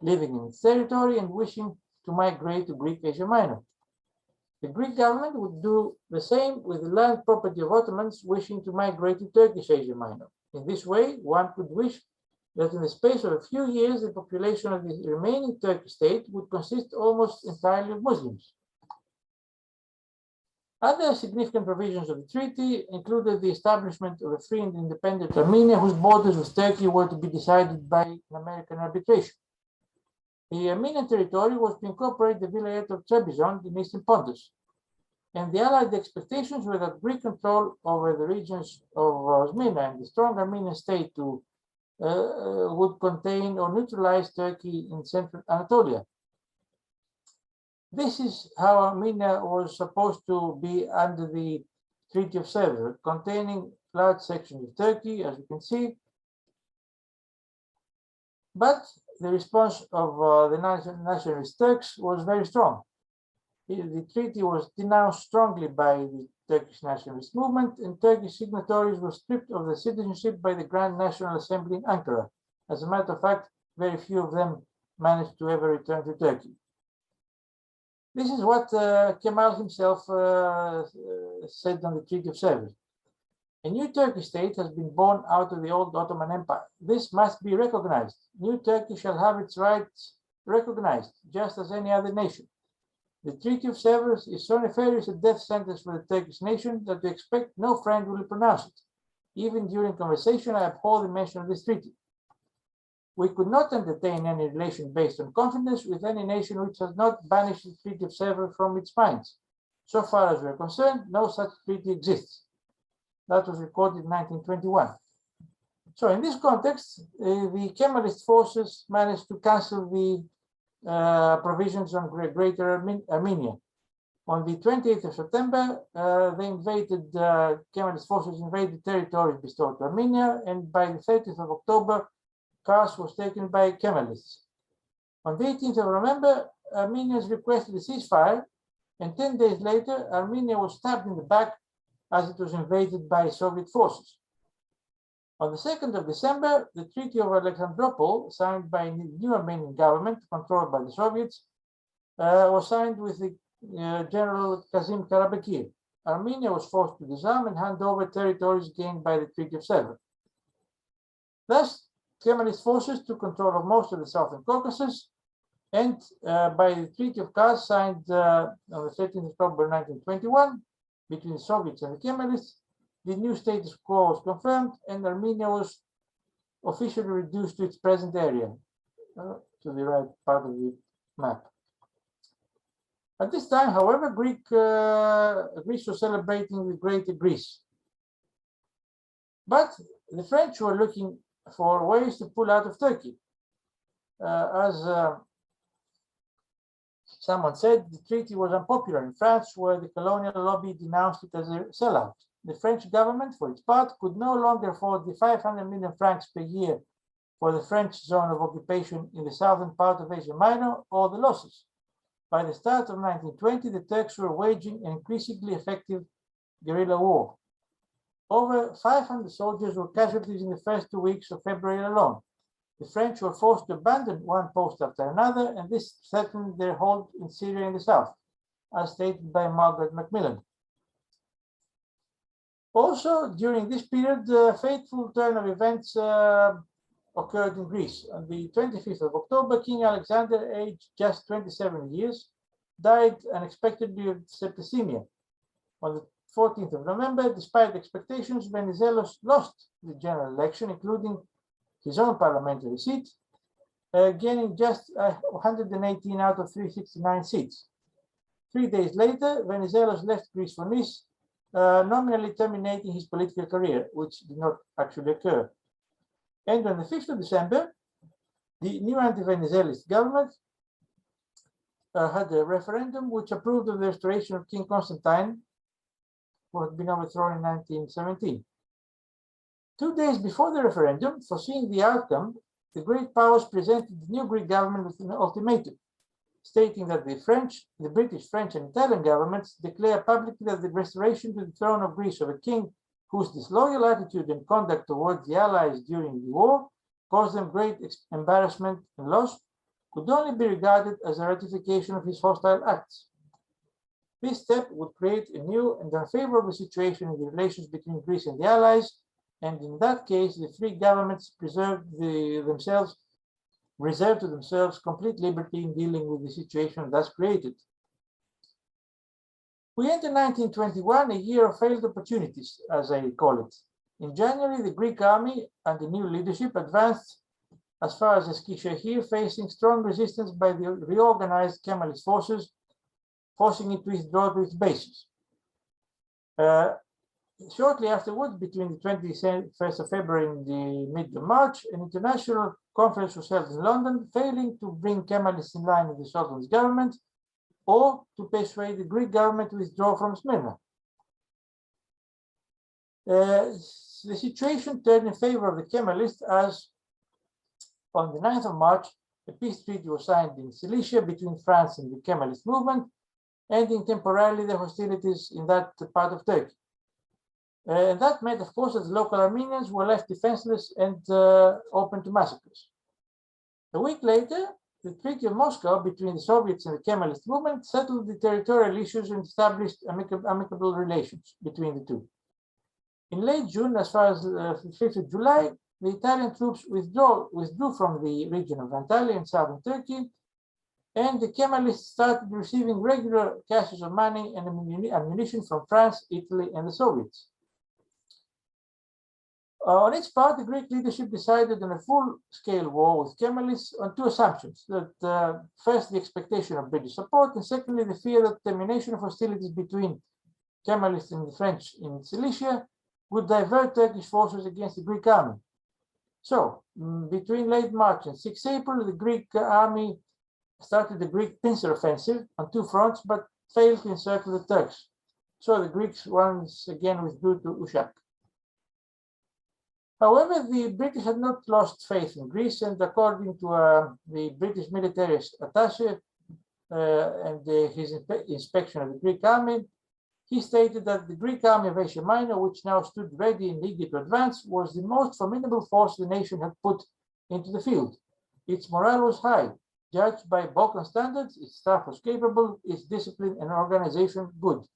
living in its territory and wishing to migrate to Greek Asia Minor. The Greek government would do the same with the land property of Ottomans wishing to migrate to Turkish Asia Minor. In this way, one could wish that in the space of a few years, the population of the remaining Turkish state would consist almost entirely of Muslims. Other significant provisions of the treaty included the establishment of a free and independent Armenia, whose borders with Turkey were to be decided by an American arbitration. The Armenian territory was to incorporate the vilayet of Trebizond in eastern Pontus, and the Allied expectations were that Greek control over the regions of Smyrna and the strong Armenian state would contain or neutralize Turkey in central Anatolia. This is how Armenia was supposed to be under the Treaty of Sevres, containing large sections of Turkey, as you can see. But the response of the nationalist Turks was very strong. The treaty was denounced strongly by the Turkish nationalist movement, and Turkish signatories were stripped of their citizenship by the Grand National Assembly in Ankara. As a matter of fact, very few of them managed to ever return to Turkey. This is what Kemal himself said on the Treaty of Sevres. A new Turkish state has been born out of the old Ottoman Empire. This must be recognized. New Turkey shall have its rights recognized, just as any other nation. The Treaty of Sevres is so nefarious a death sentence for the Turkish nation that we expect no friend will pronounce it. Even during conversation, I abhor the mention of this treaty. We could not entertain any relation based on confidence with any nation which has not banished the Treaty of Sevres from its minds. So far as we are concerned, no such treaty exists. That was recorded in 1921. So in this context, the Kemalist forces managed to cancel the provisions on Greater Armenia. On the 28th of September, Kemalist forces invaded territories bestowed to Armenia, and by the 30th of October, Kars was taken by Kemalists. On the 18th of November, Armenians requested a ceasefire, and 10 days later, Armenia was stabbed in the back as it was invaded by Soviet forces. On the 2nd of December, the Treaty of Alexandropol, signed by the new Armenian government, controlled by the Soviets, was signed with the General Kazim Karabekir. Armenia was forced to disarm and hand over territories gained by the Treaty of Sevres. Thus, Kemalist forces took control of most of the southern Caucasus, and by the Treaty of Kars, signed on the 13th of October 1921, between the Soviets and the Kemalists, the new status quo was confirmed, and Armenia was officially reduced to its present area, to the right part of the map. At this time, however, Greece was celebrating the Greater Greece. But the French were looking for ways to pull out of Turkey. As someone said, the treaty was unpopular in France, where the colonial lobby denounced it as a sellout. the French government, for its part, could no longer afford the 500 million francs per year for the French zone of occupation in the southern part of Asia Minor, or the losses. By the start of 1920, the Turks were waging an increasingly effective guerrilla war. Over 500 soldiers were casualties in the first 2 weeks of February alone. The French were forced to abandon one post after another, and this threatened their hold in Syria in the south, as stated by Margaret Macmillan. Also, during this period, the fateful turn of events occurred in Greece. On the 25th of October, King Alexander, aged just 27 years, died unexpectedly of septicemia. On the 14th of November, despite expectations, Venizelos lost the general election, including his own parliamentary seat, gaining just 118 out of 369 seats. 3 days later, Venizelos left Greece for Nice, nominally terminating his political career, which did not actually occur. And on the 5th of December, the new anti-Venizelist government had a referendum which approved of the restoration of King Constantine, who had been overthrown in 1917. 2 days before the referendum, foreseeing the outcome, the great powers presented the new Greek government with an ultimatum, stating that the British, French, and Italian governments declare publicly that the restoration to the throne of Greece of a king whose disloyal attitude and conduct towards the Allies during the war caused them great embarrassment and loss could only be regarded as a ratification of his hostile acts. This step would create a new and unfavorable situation in the relations between Greece and the Allies, and in that case, the three governments reserved to themselves complete liberty in dealing with the situation thus created. We enter 1921, a year of failed opportunities, as I call it. In January, the Greek army under new leadership advanced as far as Eskişehir, facing strong resistance by the reorganized Kemalist forces, forcing it to withdraw to its bases. Shortly afterwards, between the 21st of February and the mid of March, an international conference was held in London, failing to bring Kemalists in line with the Sultan's government or to persuade the Greek government to withdraw from Smyrna. The situation turned in favor of the Kemalists as on the 9th of March, a peace treaty was signed in Cilicia between France and the Kemalist movement, ending temporarily the hostilities in that part of Turkey. That meant, of course, that the local Armenians were left defenseless and open to massacres. A week later, the Treaty of Moscow between the Soviets and the Kemalist movement settled the territorial issues and established amicable relations between the two. In late June, as far as the 5th of July, the Italian troops withdrew from the region of Antalya in southern Turkey, and the Kemalists started receiving regular caches of money and ammunition from France, Italy, and the Soviets. On its part, the Greek leadership decided on a full-scale war with Kemalists on two assumptions: that first, the expectation of British support, and secondly, the fear that termination of hostilities between Kemalists and the French in Cilicia would divert Turkish forces against the Greek army. So, between late March and 6 April, the Greek army started the Greek pincer offensive on two fronts, but failed to encircle the Turks. So the Greeks once again withdrew to Uşak. However, the British had not lost faith in Greece, and according to the British military attaché and his inspection of the Greek army, he stated that the Greek army of Asia Minor, which now stood ready and eager to advance, was the most formidable force the nation had put into the field. Its morale was high. Judged by Balkan standards, its staff was capable, its discipline and organization good.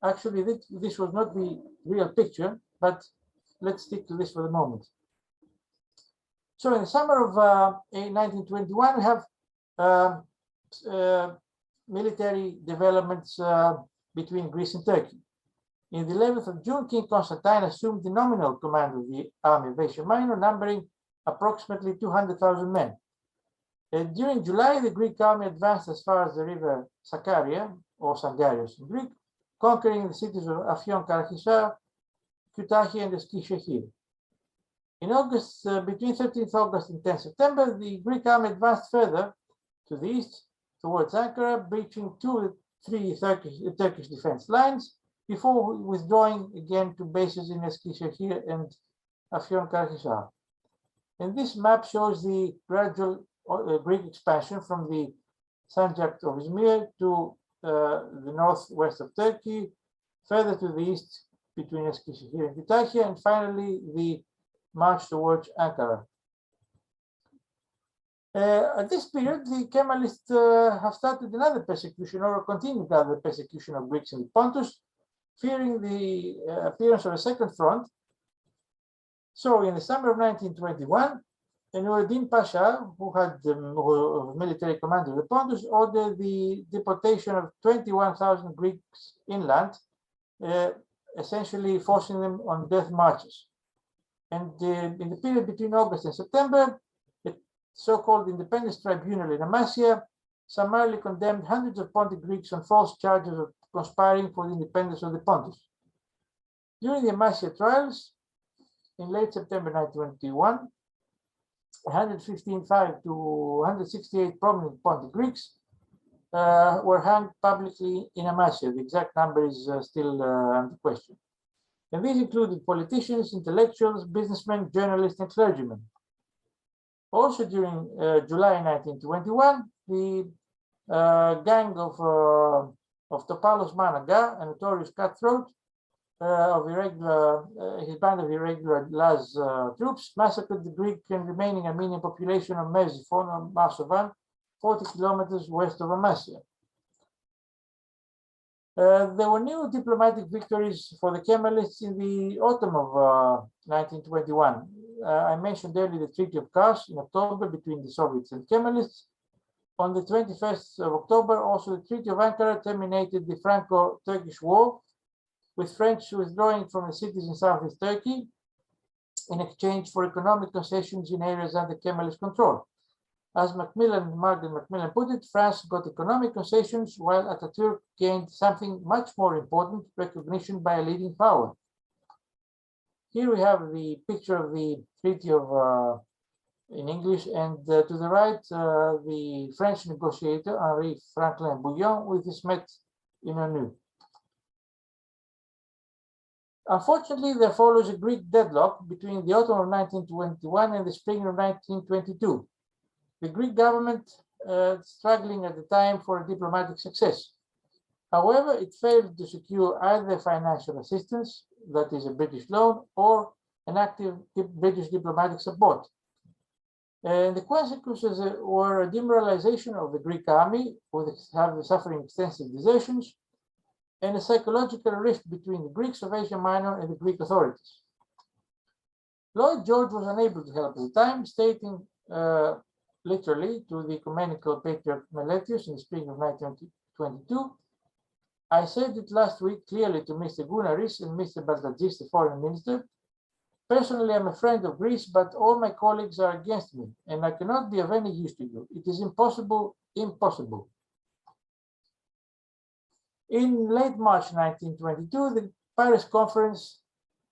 Actually, this was not the real picture, but let's stick to this for the moment. So in the summer of 1921, we have military developments between Greece and Turkey. In the 11th of June, King Constantine assumed the nominal command of the army of Asia Minor, numbering approximately 200,000 men. During July, the Greek army advanced as far as the river Sakaria, or Sangarios in Greek, conquering the cities of Afyon Karahisar, Kütahya, and Eskişehir. In August, between 13th August and 10th September, the Greek army advanced further to the east towards Ankara, breaching 2 or 3 Turkish defense lines before withdrawing again to bases in Eskişehir and Afyonkarahisar. And this map shows the gradual Greek expansion from the Sancak of Izmir to the northwest of Turkey, further to the east between Eskişehir and Kütahya, and finally the march towards Ankara. At this period, the Kemalists have started another persecution or continued other persecution of Greeks in the Pontus, fearing the appearance of a second front. So in the summer of 1921, Nureddin Pasha, who had the military command of the Pontus, ordered the deportation of 21,000 Greeks inland, essentially forcing them on death marches. And in the period between August and September, the so-called Independence Tribunal in Amasya summarily condemned hundreds of Pontic Greeks on false charges of conspiring for the independence of the Pontus. During the Amasya trials, in late September 1921, 115,500 to 168 prominent Pontic Greeks were hanged publicly in Amasya. The exact number is still under question. And these included politicians, intellectuals, businessmen, journalists, and clergymen. Also during July 1921, the gang of Topalos Managa, a notorious cutthroat, his band of irregular Laz troops, massacred the Greek and remaining Armenian population of Merzifon or Masovan, 40 kilometers west of Amasya. There were new diplomatic victories for the Kemalists in the autumn of 1921. I mentioned earlier the Treaty of Kars in October between the Soviets and Kemalists. On the 21st of October, also the Treaty of Ankara terminated the Franco-Turkish War, with French withdrawing from the cities in southeast Turkey in exchange for economic concessions in areas under Kemalist control. As Margaret Macmillan put it, France got economic concessions while Atatürk gained something much more important, recognition by a leading power. Here we have the picture of the Treaty of in English, and to the right, the French negotiator Henri Franklin Bouillon with his met in ONU. Unfortunately, there follows a Greek deadlock between the autumn of 1921 and the spring of 1922. The Greek government struggling at the time for a diplomatic success. However, it failed to secure either financial assistance, that is a British loan, or an active British diplomatic support. And the consequences were a demoralization of the Greek army, suffering extensive desertions, and a psychological rift between the Greeks of Asia Minor and the Greek authorities. Lloyd George was unable to help at the time, stating literally to the ecumenical patriarch Meletius in the spring of 1922, "I said it last week clearly to Mr. Gounaris and Mr. Baltagis, the foreign minister. Personally, I'm a friend of Greece, but all my colleagues are against me, and I cannot be of any use to you. It is impossible, impossible." In late March 1922, the Paris conference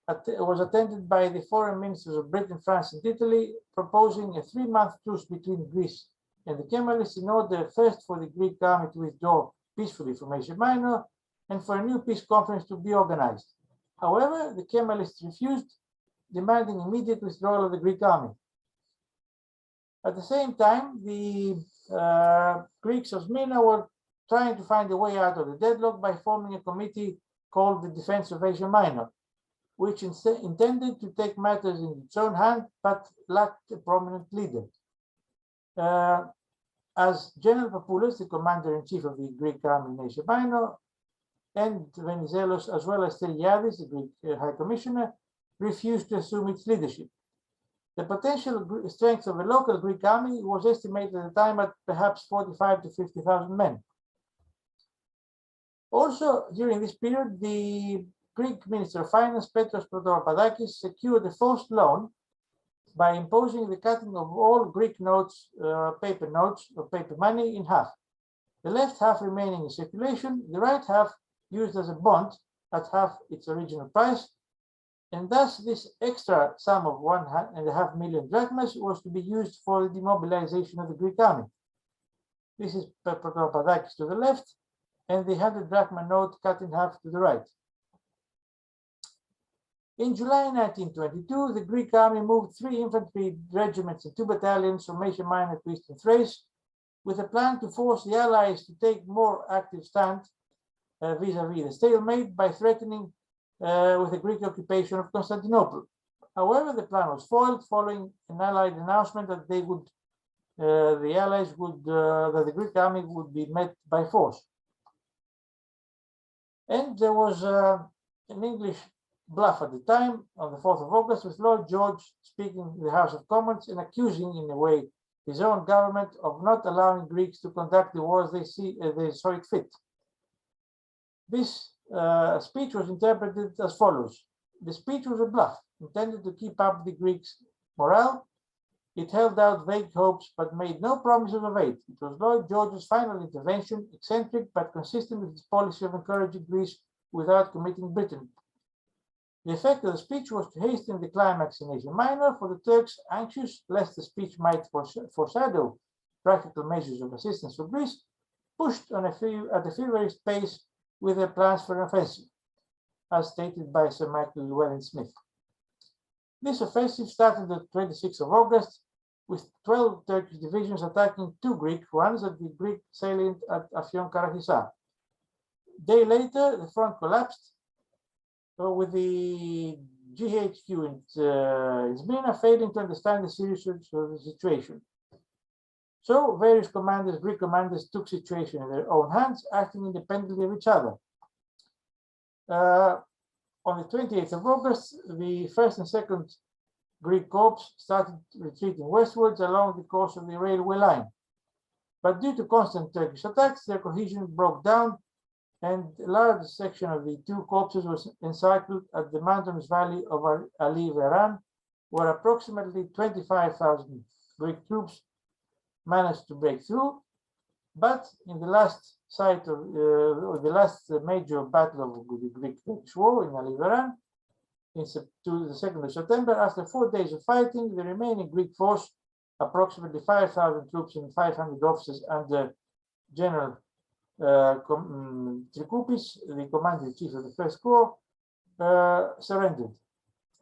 was attended by the foreign ministers of Britain, France, and Italy, proposing a 3-month truce between Greece and the Kemalists in order first for the Greek army to withdraw peacefully from Asia Minor and for a new peace conference to be organized. However, the Kemalists refused, demanding immediate withdrawal of the Greek army. At the same time, the Greeks of Smyrna were trying to find a way out of the deadlock by forming a committee called the Defense of Asia Minor, which intended to take matters in its own hand, but lacked a prominent leader. As General Papoulas, the commander-in-chief of the Greek army in Asia Minor, and Venizelos, as well as Teriadis, the Greek High Commissioner, refused to assume its leadership. The potential strength of a local Greek army was estimated at the time at perhaps 45 to 50,000 men. Also, during this period, the Greek Minister of Finance, Petros Protopapadakis, secured a forced loan by imposing the cutting of all Greek notes, paper notes or paper money in half. The left half remaining in circulation, the right half used as a bond at half its original price, and thus this extra sum of 1.5 million drachmas was to be used for the demobilization of the Greek army. This is Protopapadakis to the left, and the 100 drachma note cut in half to the right. In July 1922, the Greek army moved 3 infantry regiments and 2 battalions from Asia Minor to Eastern Thrace, with a plan to force the Allies to take more active stand vis-a-vis the stalemate by threatening with a Greek occupation of Constantinople. However, the plan was foiled following an Allied announcement that they would, the Allies would, that the Greek army would be met by force. And there was an English bluff at the time, on the 4th of August, with Lord George speaking in the House of Commons and accusing, in a way, his own government of not allowing Greeks to conduct the wars they saw it fit. This speech was interpreted as follows. The speech was a bluff, intended to keep up the Greeks' morale. It held out vague hopes, but made no promises of aid. It was Lloyd George's final intervention, eccentric but consistent with his policy of encouraging Greece without committing Britain. The effect of the speech was to hasten the climax in Asia Minor, for the Turks, anxious lest the speech might foreshadow practical measures of assistance for Greece, pushed on at a feverish pace with their plans for an offensive, as stated by Sir Michael Llewellyn-Smith. This offensive started on the 26th of August, with 12 Turkish divisions attacking 2 Greek ones at the Greek salient at Afyon Karahisar. A day later, the front collapsed, with the GHQ in Smyrna failing to understand the seriousness of the situation. So various commanders, Greek commanders, took the situation in their own hands, acting independently of each other. On the 28th of August, the 1st and 2nd Greek corps started retreating westwards along the course of the railway line. But due to constant Turkish attacks, their cohesion broke down, and a large section of the 2 corpses was encircled at the mountainous valley of Ali Veran, where approximately 25,000 Greek troops managed to break through. But in the last site of the last major battle of the Greek-Turkish War in Ali Veran, to the 2nd of September, after 4 days of fighting, the remaining Greek force, approximately 5,000 troops and 500 officers under General Trikoupis, the commander-in-chief of the First Corps, surrendered.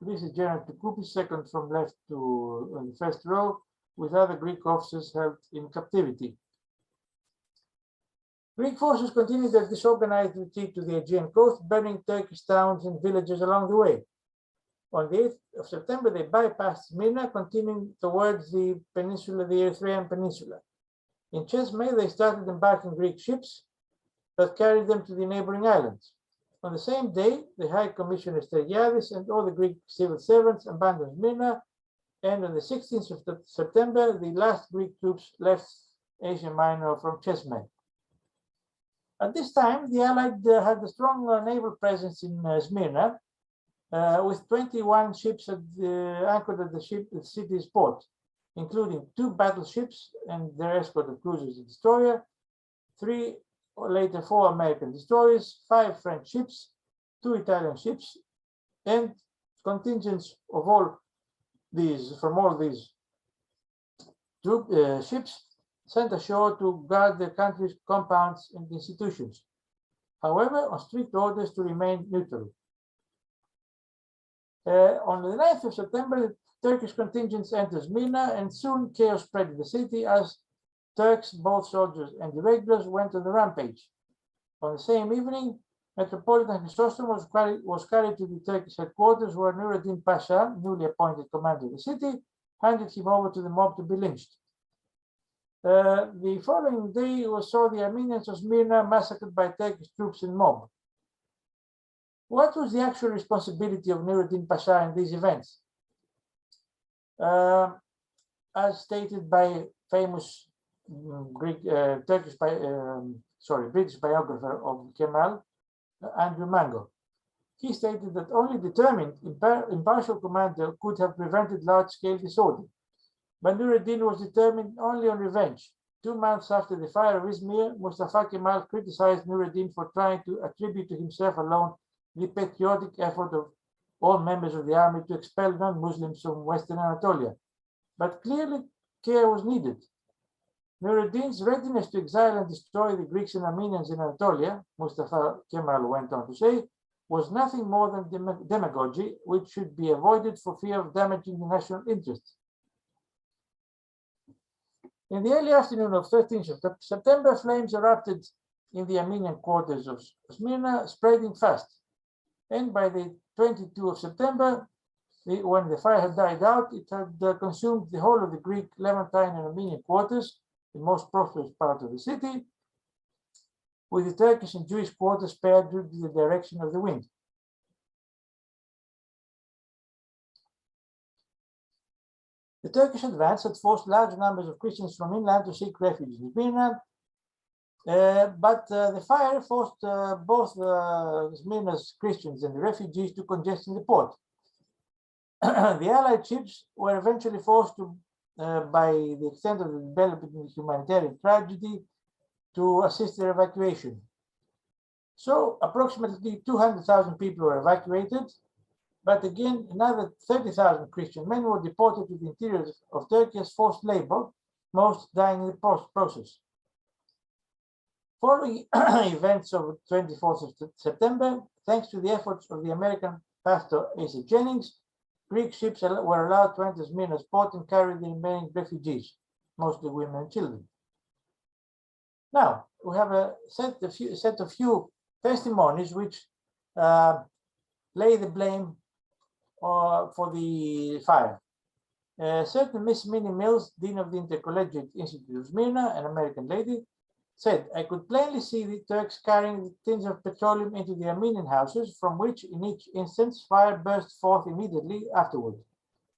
This is General Trikoupis, second from left to on the first row, with other Greek officers held in captivity. Greek forces continued their disorganized retreat to the Aegean coast, burning Turkish towns and villages along the way. On the 8th of September, they bypassed Smyrna, continuing towards the peninsula, the Erythraean Peninsula. In Chesme, they started embarking Greek ships that carried them to the neighboring islands. On the same day, the High Commissioner Steriadis and all the Greek civil servants abandoned Smyrna, and on the 16th of September, the last Greek troops left Asia Minor from Chesme. At this time, the Allied had a strong naval presence in Smyrna, with 21 ships anchored at the city's port, including 2 battleships and their escort of cruisers and destroyer, 3 or later 4 American destroyers, 5 French ships, 2 Italian ships, and contingents of all these ships sent ashore to guard their country's compounds and institutions, however, on strict orders to remain neutral. On the 9th of September, the Turkish contingents entered Smyrna, and soon chaos spread in the city as Turks, both soldiers and irregulars, went on the rampage. On the same evening, Metropolitan Chrysostom was carried to the Turkish headquarters, where Nur-ad-Din Pasha, newly appointed commander of the city, handed him over to the mob to be lynched. The following day saw the Armenians of Smyrna massacred by Turkish troops and mob. What was the actual responsibility of Nur-ad-Din Pasha in these events? As stated by famous British biographer of Kemal, Andrew Mango. He stated that only determined, impartial commander could have prevented large-scale disorder. But Nur-ad-Din was determined only on revenge. 2 months after the fire of Izmir, Mustafa Kemal criticized Nur-ad-Din for trying to attribute to himself alone the patriotic effort of all members of the army to expel non-Muslims from Western Anatolia. But clearly, care was needed. Nur-ad-Din's readiness to exile and destroy the Greeks and Armenians in Anatolia, Mustafa Kemal went on to say, was nothing more than demagogy, which should be avoided for fear of damaging the national interest. In the early afternoon of 13th September, flames erupted in the Armenian quarters of Smyrna, spreading fast. And by the 22nd of September, when the fire had died out, it had consumed the whole of the Greek, Levantine, and Armenian quarters, the most prosperous part of the city, with the Turkish and Jewish quarters spared due to the direction of the wind. The Turkish advance had forced large numbers of Christians from inland to seek refuge in Smyrna, but the fire forced both Smyrna's Christians and the refugees to congest in the port. The Allied ships were eventually forced to, by the extent of the developing humanitarian tragedy, to assist their evacuation. So approximately 200,000 people were evacuated, but again, another 30,000 Christian men were deported to the interior of Turkey as forced labor, most dying in the process. Following events of 24th of September, thanks to the efforts of the American pastor Asa Jennings, Greek ships were allowed to enter Smyrna's port and carry the remaining refugees, mostly women and children. Now, we have a set of few testimonies which lay the blame for the fire. Certain Miss Minnie Mills, Dean of the Intercollegiate Institute of Smyrna, an American lady, said, "I could plainly see the Turks carrying the tins of petroleum into the Armenian houses, from which in each instance fire burst forth immediately afterward.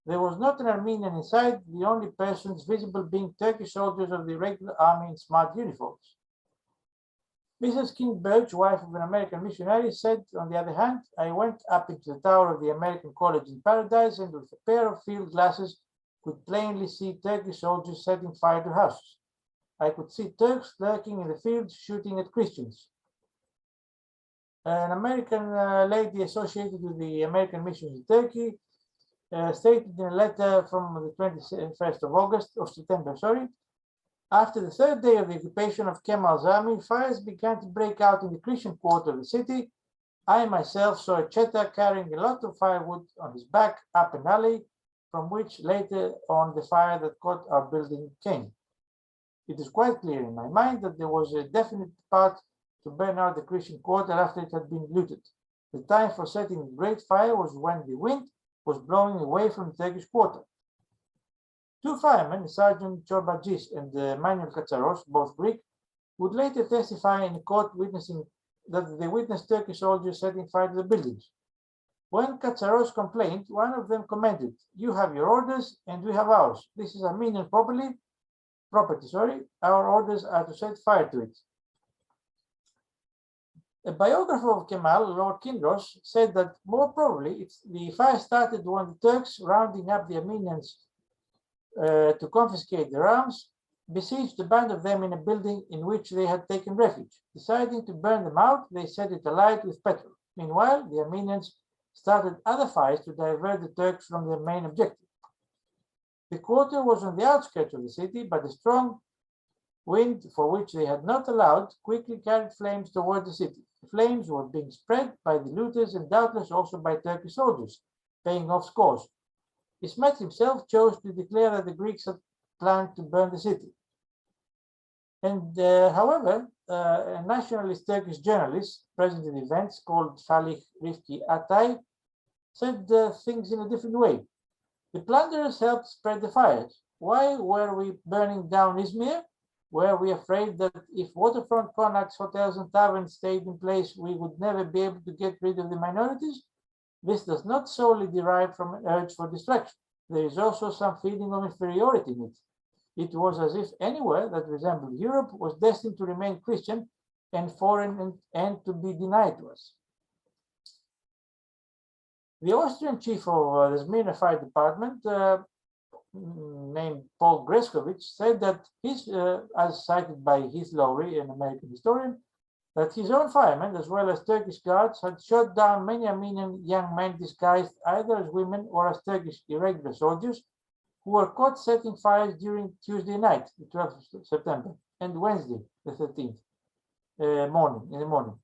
There was not an Armenian inside, the only persons visible being Turkish soldiers of the regular army in smart uniforms." Mrs. King Birch, wife of an American missionary, said, on the other hand, "I went up into the tower of the American College in Paradise and with a pair of field glasses could plainly see Turkish soldiers setting fire to houses. I could see Turks lurking in the fields shooting at Christians." An American lady associated with the American mission in Turkey stated in a letter from the 21st of September, after the third day of the occupation of Kemal's army, fires began to break out in the Christian quarter of the city. I myself saw a Cheta carrying a lot of firewood on his back up an alley, from which later on the fire that caught our building came. It is quite clear in my mind that there was a definite part to burn out the Christian quarter after it had been looted. The time for setting the great fire was when the wind was blowing away from the Turkish quarter. Two firemen, Sergeant Chorbagis and Manuel Katsaros, both Greek, would later testify in court that they witnessed Turkish soldiers setting fire to the buildings. When Katsaros complained, one of them commented, "You have your orders and we have ours. This is Armenian property. Our orders are to set fire to it." A biographer of Kemal, Lord Kinross, said that more probably the fire started when the Turks, rounding up the Armenians to confiscate their arms, besieged a band of them in a building in which they had taken refuge. Deciding to burn them out, they set it alight with petrol. Meanwhile, the Armenians started other fires to divert the Turks from their main objective. The quarter was on the outskirts of the city, but a strong wind, for which they had not allowed, quickly carried flames toward the city. The flames were being spread by the looters and doubtless also by Turkish soldiers, paying off scores. Ismet himself chose to declare that the Greeks had planned to burn the city. And however, a nationalist Turkish journalist present at the events called Salih Rifki Atay said things in a different way. "The plunderers helped spread the fires. Why were we burning down Izmir? Were we afraid that if waterfront connacks, hotels, and taverns stayed in place, we would never be able to get rid of the minorities? This does not solely derive from an urge for destruction. There is also some feeling of inferiority in it. It was as if anywhere that resembled Europe was destined to remain Christian and foreign and to be denied to us." The Austrian chief of the Smyrna Fire Department, named Paul Greskovich, said that as cited by Heath Lowry, an American historian, that his own firemen, as well as Turkish guards, had shot down many Armenian young men disguised either as women or as Turkish irregular soldiers, who were caught setting fires during Tuesday night, the 12th of September, and Wednesday, the 13th, in the morning.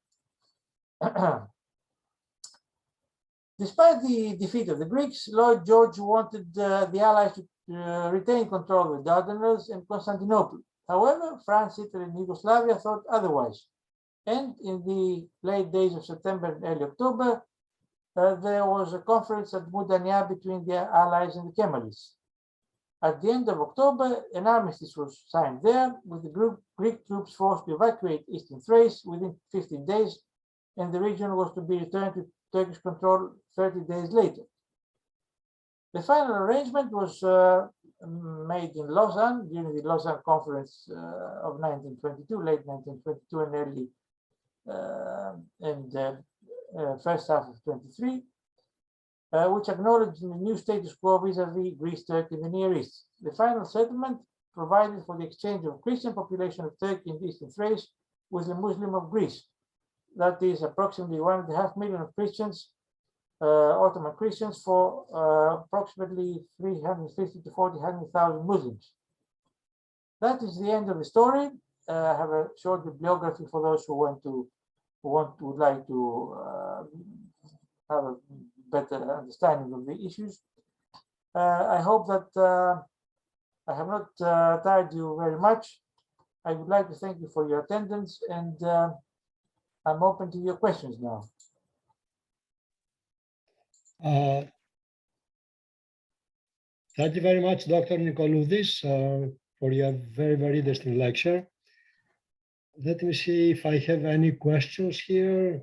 Despite the defeat of the Greeks, Lloyd George wanted the Allies to retain control of the Dardanelles and Constantinople. However, France, Italy, and Yugoslavia thought otherwise. And in the late days of September and early October, there was a conference at Mudanya between the Allies and the Kemalists. At the end of October, an armistice was signed there, with the Greek troops forced to evacuate eastern Thrace within 15 days, and the region was to be returned to Turkish control 30 days later. The final arrangement was made in Lausanne during the Lausanne Conference of 1922, late 1922 and early first half of 23, which acknowledged the new status quo vis-a-vis Greece, Turkey, and the Near East. The final settlement provided for the exchange of Christian population of Turkey and Eastern Thrace with the Muslim of Greece. That is approximately 1.5 million of Christians, Ottoman Christians, for approximately 350 to 400,000 Muslims. That is the end of the story. I have a short bibliography for those who would like to have a better understanding of the issues. I hope that I have not tired you very much. I would like to thank you for your attendance, and I'm open to your questions now. Thank you very much, Dr. Nikoloudis, for your very, very interesting lecture. Let me see if I have any questions here.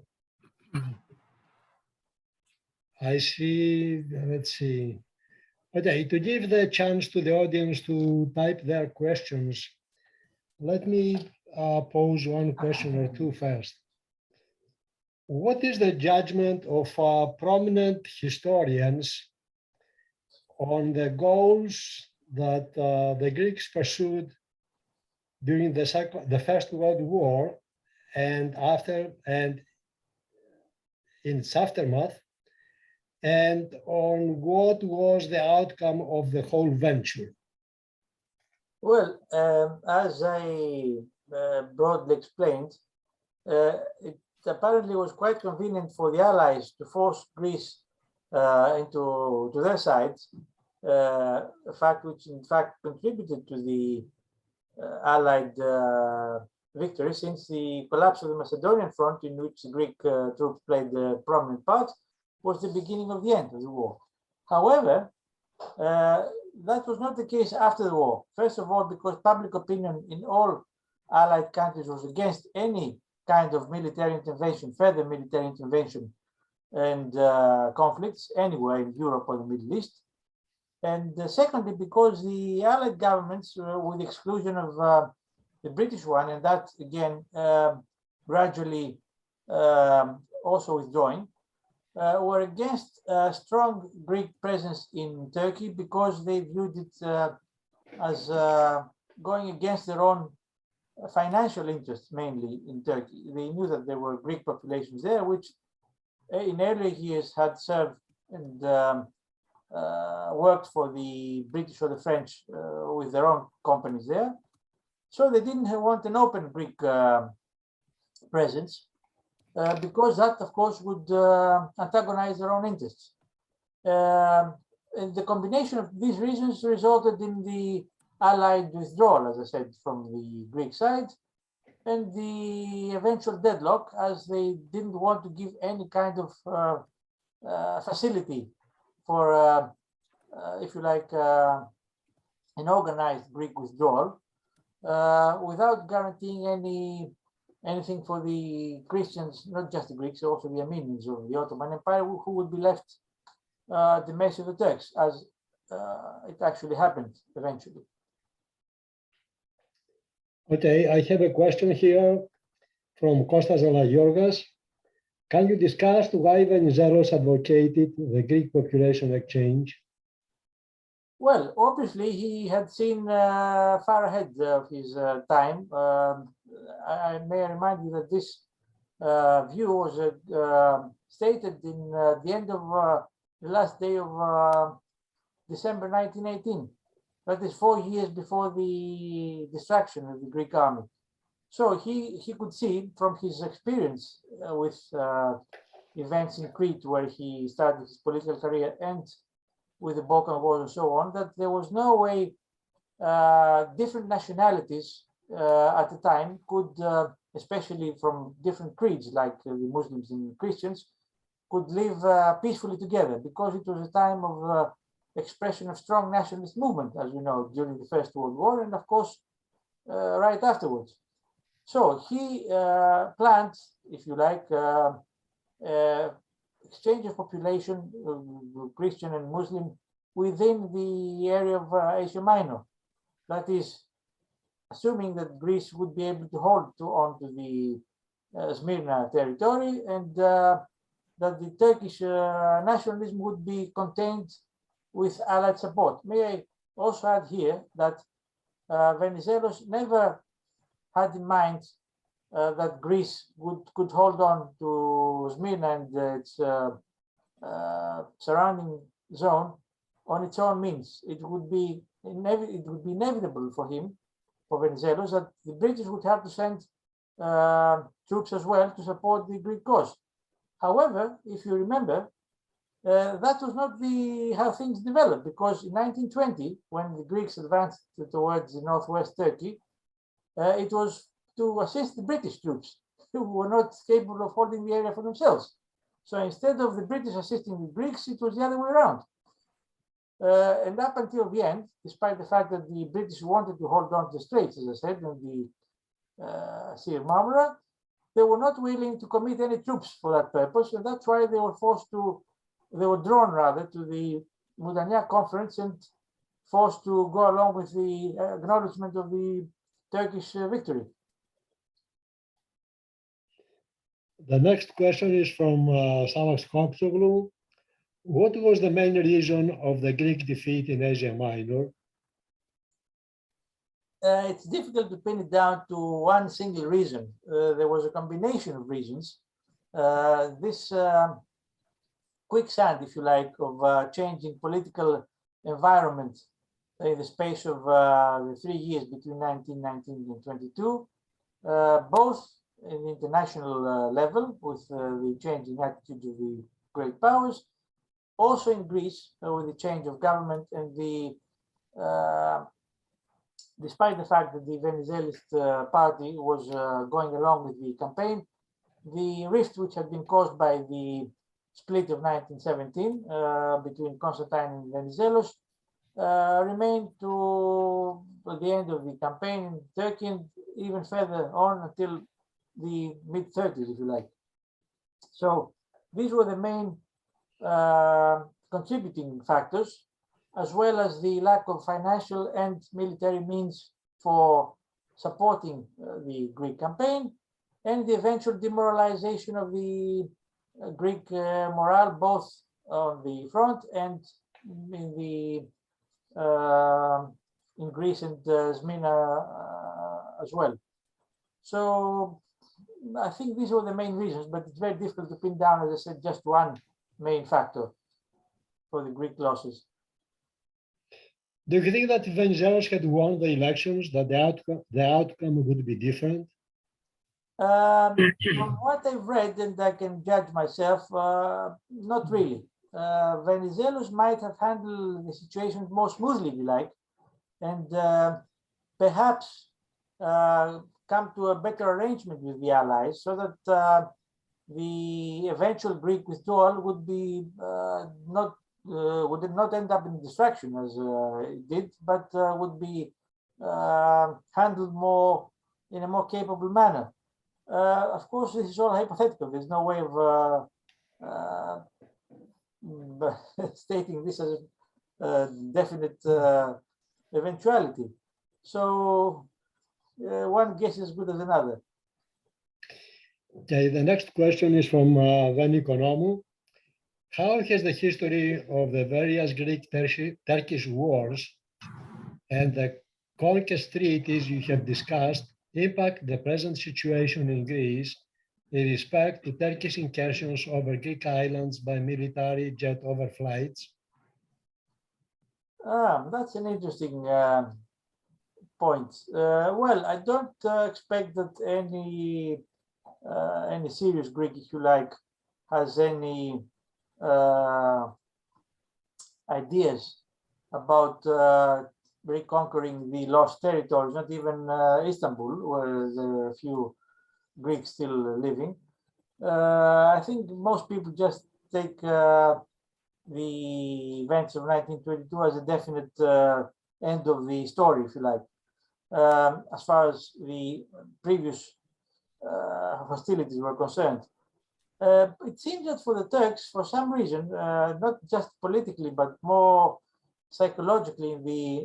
I see, let's see. Okay, to give the chance to the audience to type their questions, let me pose one question or two first. What is the judgment of prominent historians on the goals that the Greeks pursued during the First World War and after, and in its aftermath, and on what was the outcome of the whole venture? Well, as I broadly explained, it apparently was quite convenient for the Allies to force Greece into their side, a fact which in fact contributed to the Allied victory, since the collapse of the Macedonian front, in which the Greek troops played a prominent part, was the beginning of the end of the war. However, that was not the case after the war. First of all, because public opinion in all Allied countries was against any kind of military intervention, further military intervention and conflicts anywhere in Europe or the Middle East. And secondly, because the Allied governments, with the exclusion of the British one, and that again gradually also withdrawing, were against a strong Greek presence in Turkey, because they viewed it as going against their own financial interests, mainly in Turkey. They knew that there were Greek populations there, which in earlier years had served and worked for the British or the French with their own companies there. So they didn't want an open Greek presence, because that, of course, would antagonize their own interests. And the combination of these reasons resulted in the Allied withdrawal, as I said, from the Greek side, and the eventual deadlock, as they didn't want to give any kind of facility for, if you like, an organized Greek withdrawal, without guaranteeing anything for the Christians, not just the Greeks, also the Armenians of the Ottoman Empire, who would be left at the mercy of the Turks, as it actually happened eventually. Okay, I have a question here from Kostas Alagiorgas. Can you discuss why Venizelos advocated the Greek population exchange? Well, obviously, he had seen far ahead of his time. I may remind you that this view was stated in the end of the last day of December 1918. That is 4 years before the destruction of the Greek army. So he could see from his experience with events in Crete, where he started his political career, and with the Balkan Wars and so on, that there was no way different nationalities at the time could, especially from different creeds like the Muslims and Christians, could live peacefully together, because it was a time of expression of strong nationalist movement, as we know, during the First World War, and of course, right afterwards. So he planned, if you like, exchange of population, Christian and Muslim, within the area of Asia Minor. That is, assuming that Greece would be able to hold on to the Smyrna territory, and that the Turkish nationalism would be contained with Allied support. May I also add here that Venizelos never had in mind that Greece could hold on to Smyrna and its surrounding zone on its own means. It would be inevitable for him, for Venizelos, that the British would have to send troops as well to support the Greek cause. However, if you remember, that was not how things developed, because in 1920, when the Greeks advanced towards northwest Turkey, it was to assist the British troops who were not capable of holding the area for themselves. So instead of the British assisting the Greeks, it was the other way around. And up until the end, despite the fact that the British wanted to hold on to the straits, as I said, and the Sea of Marmara, they were not willing to commit any troops for that purpose, and that's why they were drawn rather to the Mudanya conference and forced to go along with the acknowledgement of the Turkish victory. The next question is from Samas Kopsoglu. What was the main reason of the Greek defeat in Asia Minor? It's difficult to pin it down to one single reason. There was a combination of reasons. This quicksand, if you like, of changing political environment in the space of the 3 years between 1919 and 22, both in the international level with the changing attitude of the great powers, also in Greece with the change of government and the despite the fact that the Venizelist party was going along with the campaign, the rift which had been caused by the split of 1917 between Constantine and Venizelos remained to the end of the campaign in Turkey, and even further on until the mid-30s, if you like. So these were the main contributing factors, as well as the lack of financial and military means for supporting the Greek campaign, and the eventual demoralization of the Greek morale, both on the front and in Greece and Smyrna as well. So I think these were the main reasons, but it's very difficult to pin down, as I said, just one main factor for the Greek losses. Do you think that if Venizelos had won the elections, that the outcome would be different? From what I've read, and I can judge myself, not really. Venizelos might have handled the situation more smoothly, if you like, and perhaps come to a better arrangement with the Allies, so that the eventual Greek withdrawal would be would not end up in destruction as it did, but would be handled more in a more capable manner. Of course, this is all hypothetical. There's no way of stating this as a definite eventuality. So one guess is as good as another. Okay, the next question is from Veni Konomou. How has the history of the various Greek-Turkish wars and the conquest treaties you have discussed impact the present situation in Greece in respect to Turkish incursions over Greek islands by military jet overflights? That's an interesting point. Well, I don't expect that any serious Greek, if you like, has any ideas about reconquering the lost territories, not even Istanbul, where there are a few Greeks still living. I think most people just take the events of 1922 as a definite end of the story, if you like. As far as the previous hostilities were concerned. It seems that for the Turks, for some reason, not just politically, but more psychologically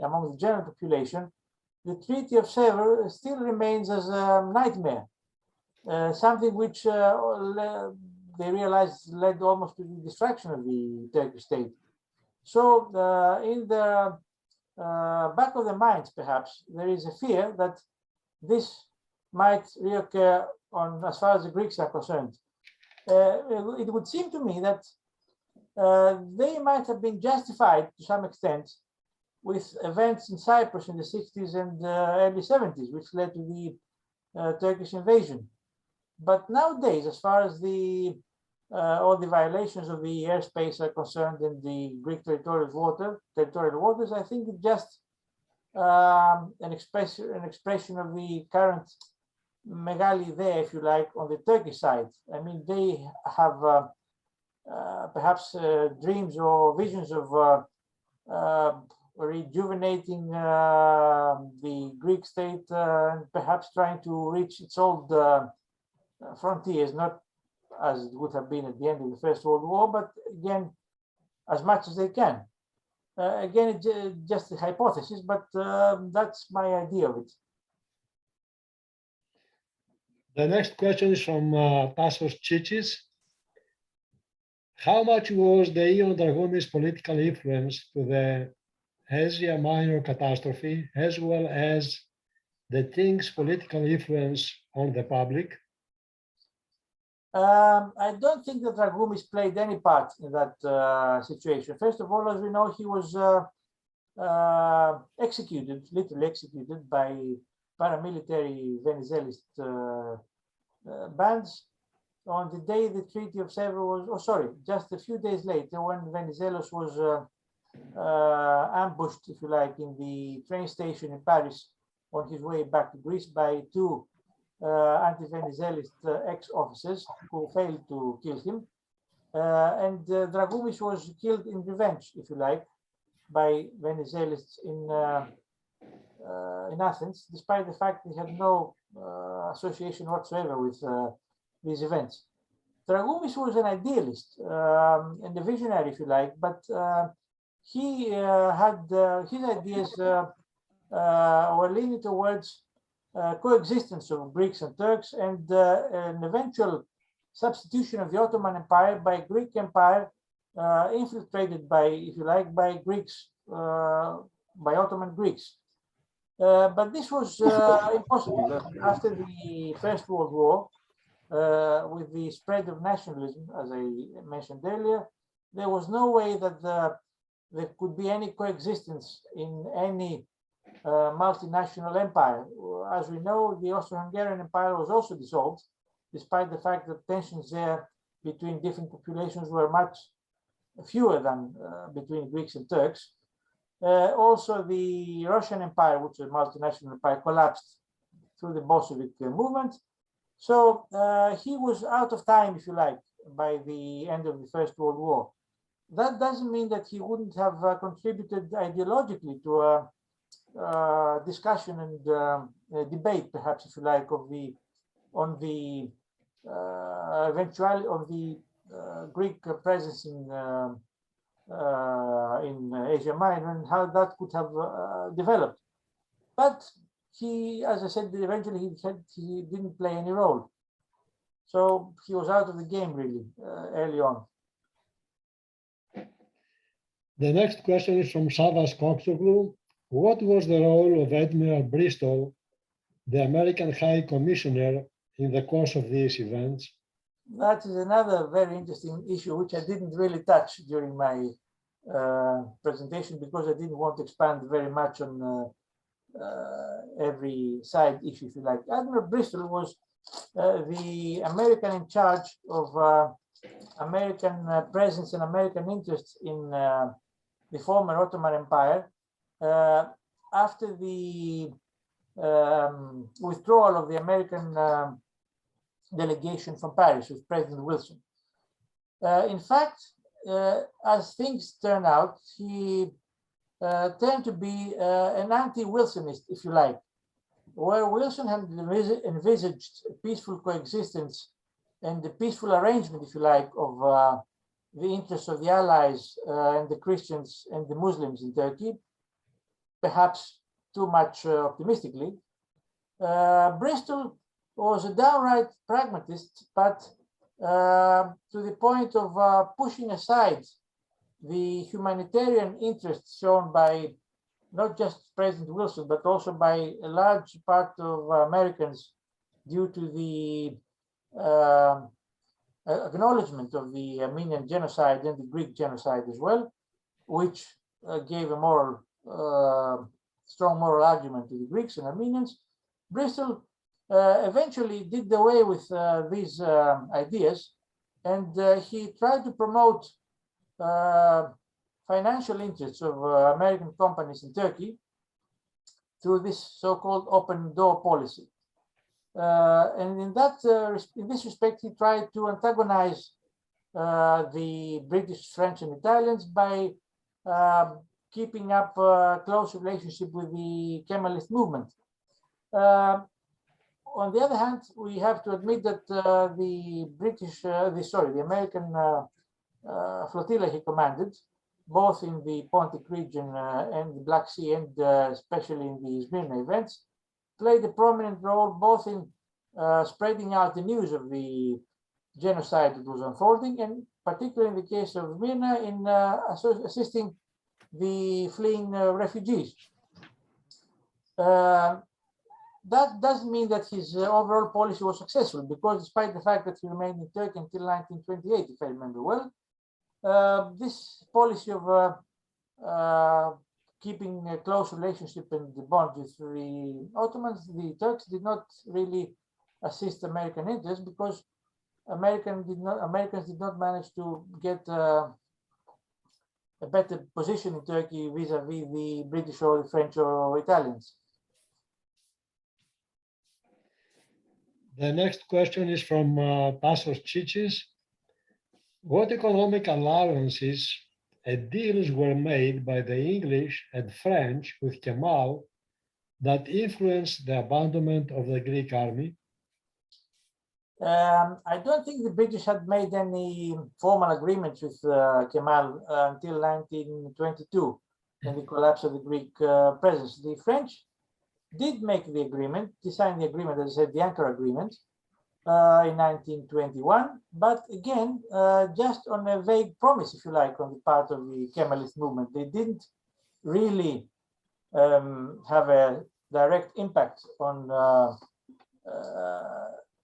among the general population, the Treaty of Sèvres still remains as a nightmare, something which they realized led almost to the destruction of the Turkish state. So in the back of their minds, perhaps, there is a fear that this might reoccur as far as the Greeks are concerned. It would seem to me that they might have been justified to some extent with events in Cyprus in the 60s and early 70s, which led to the Turkish invasion. But nowadays, as far as all the violations of the airspace are concerned in the Greek territorial waters, I think it's just an expression of the current megali there, if you like, on the Turkish side. I mean, they have perhaps dreams or visions of rejuvenating the Greek state and perhaps trying to reach its old frontiers, not as it would have been at the end of the First World War, but again, as much as they can. Again, it's just a hypothesis, but that's my idea of it. The next question is from Tassos Chichis. How much was the Ion Dragoumis political influence to the Asia Minor catastrophe, as well as the thing's political influence on the public? I don't think that Dragoumis played any part in that situation. First of all, as we know, he was executed, literally executed by paramilitary Venizelist bands on the day the Treaty of Sèvres was, just a few days later, when Venizelos was ambushed, if you like, in the train station in Paris on his way back to Greece by two anti-Venizelist ex-officers who failed to kill him. And Dragoumis was killed in revenge, if you like, by Venizelists in Athens, despite the fact he had no association whatsoever with these events. Dragoumis was an idealist and a visionary, if you like, but he had his ideas were leaning towards coexistence of Greeks and Turks and an eventual substitution of the Ottoman Empire by Greek Empire, infiltrated by, if you like, by Greeks, by Ottoman Greeks. But this was impossible. After the First World War, with the spread of nationalism, as I mentioned earlier, there was no way that there could be any coexistence in any multinational empire. As we know, the Austro-Hungarian Empire was also dissolved, despite the fact that tensions there between different populations were much fewer than between Greeks and Turks. Also, the Russian Empire, which was a multinational empire, collapsed through the Bolshevik movement. So he was out of time, if you like, by the end of the First World War. That doesn't mean that he wouldn't have contributed ideologically to a discussion and debate, perhaps, if you like, on the eventuality of the Greek presence in Asia Minor and how that could have developed. But he, as I said, eventually he didn't play any role. So he was out of the game really early on. The next question is from Savas Koksoglou. What was the role of Admiral Bristol, the American High Commissioner, in the course of these events? That is another very interesting issue, which I didn't really touch during my presentation because I didn't want to expand very much on every side issue, if you like. Admiral Bristol was the American in charge of American presence and American interest in the former Ottoman Empire after the withdrawal of the American delegation from Paris with President Wilson. In fact, as things turn out, he turned to be an anti-Wilsonist, if you like, where Wilson had envisaged a peaceful coexistence and the peaceful arrangement, if you like, of the interests of the Allies and the Christians and the Muslims in Turkey, perhaps too much optimistically. Bristol was a downright pragmatist, but to the point of pushing aside the humanitarian interests shown by not just President Wilson, but also by a large part of Americans due to the acknowledgement of the Armenian genocide and the Greek genocide as well, which gave a moral, strong moral argument to the Greeks and Armenians. Bristol eventually did away with these ideas, and he tried to promote financial interests of American companies in Turkey through this so-called open door policy. And in this respect, he tried to antagonize the British, French, and Italians by keeping up a close relationship with the Kemalist movement. On the other hand, we have to admit that the American flotilla he commanded, both in the Pontic region and the Black Sea, and especially in the Smyrna events, played a prominent role both in spreading out the news of the genocide that was unfolding, and particularly in the case of Smyrna, in assisting the fleeing refugees. That doesn't mean that his overall policy was successful, because despite the fact that he remained in Turkey until 1928, if I remember well, this policy of keeping a close relationship and the bond with the Ottomans, the Turks, did not really assist American interests, because Americans did not manage to get a better position in Turkey vis-a-vis the British or the French or Italians. The next question is from Pastor Chichis. What economic allowances and deals were made by the English and French with Kemal that influenced the abandonment of the Greek army? I don't think the British had made any formal agreements with Kemal until 1922, and the collapse of the Greek presence. The French did make the agreement, signed the agreement, as I said, the Ankara Agreement, in 1921, but again, just on a vague promise, if you like, on the part of the Kemalist movement. They didn't really have a direct impact on,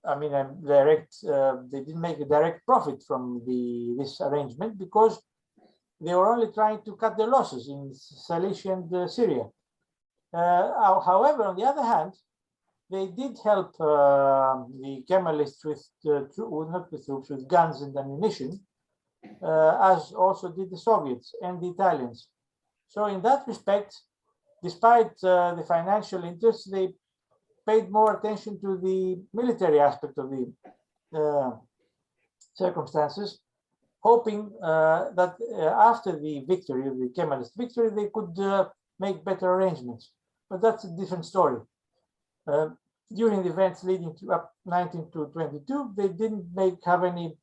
they didn't make a direct profit from this arrangement, because they were only trying to cut their losses in Cilicia and Syria. However, on the other hand, they did help the Kemalists with with guns and ammunition, as also did the Soviets and the Italians. So in that respect, despite the financial interests, they paid more attention to the military aspect of the circumstances, hoping that after the victory, the Kemalist victory, they could make better arrangements. But that's a different story. During the events leading to up 1922, they didn't have any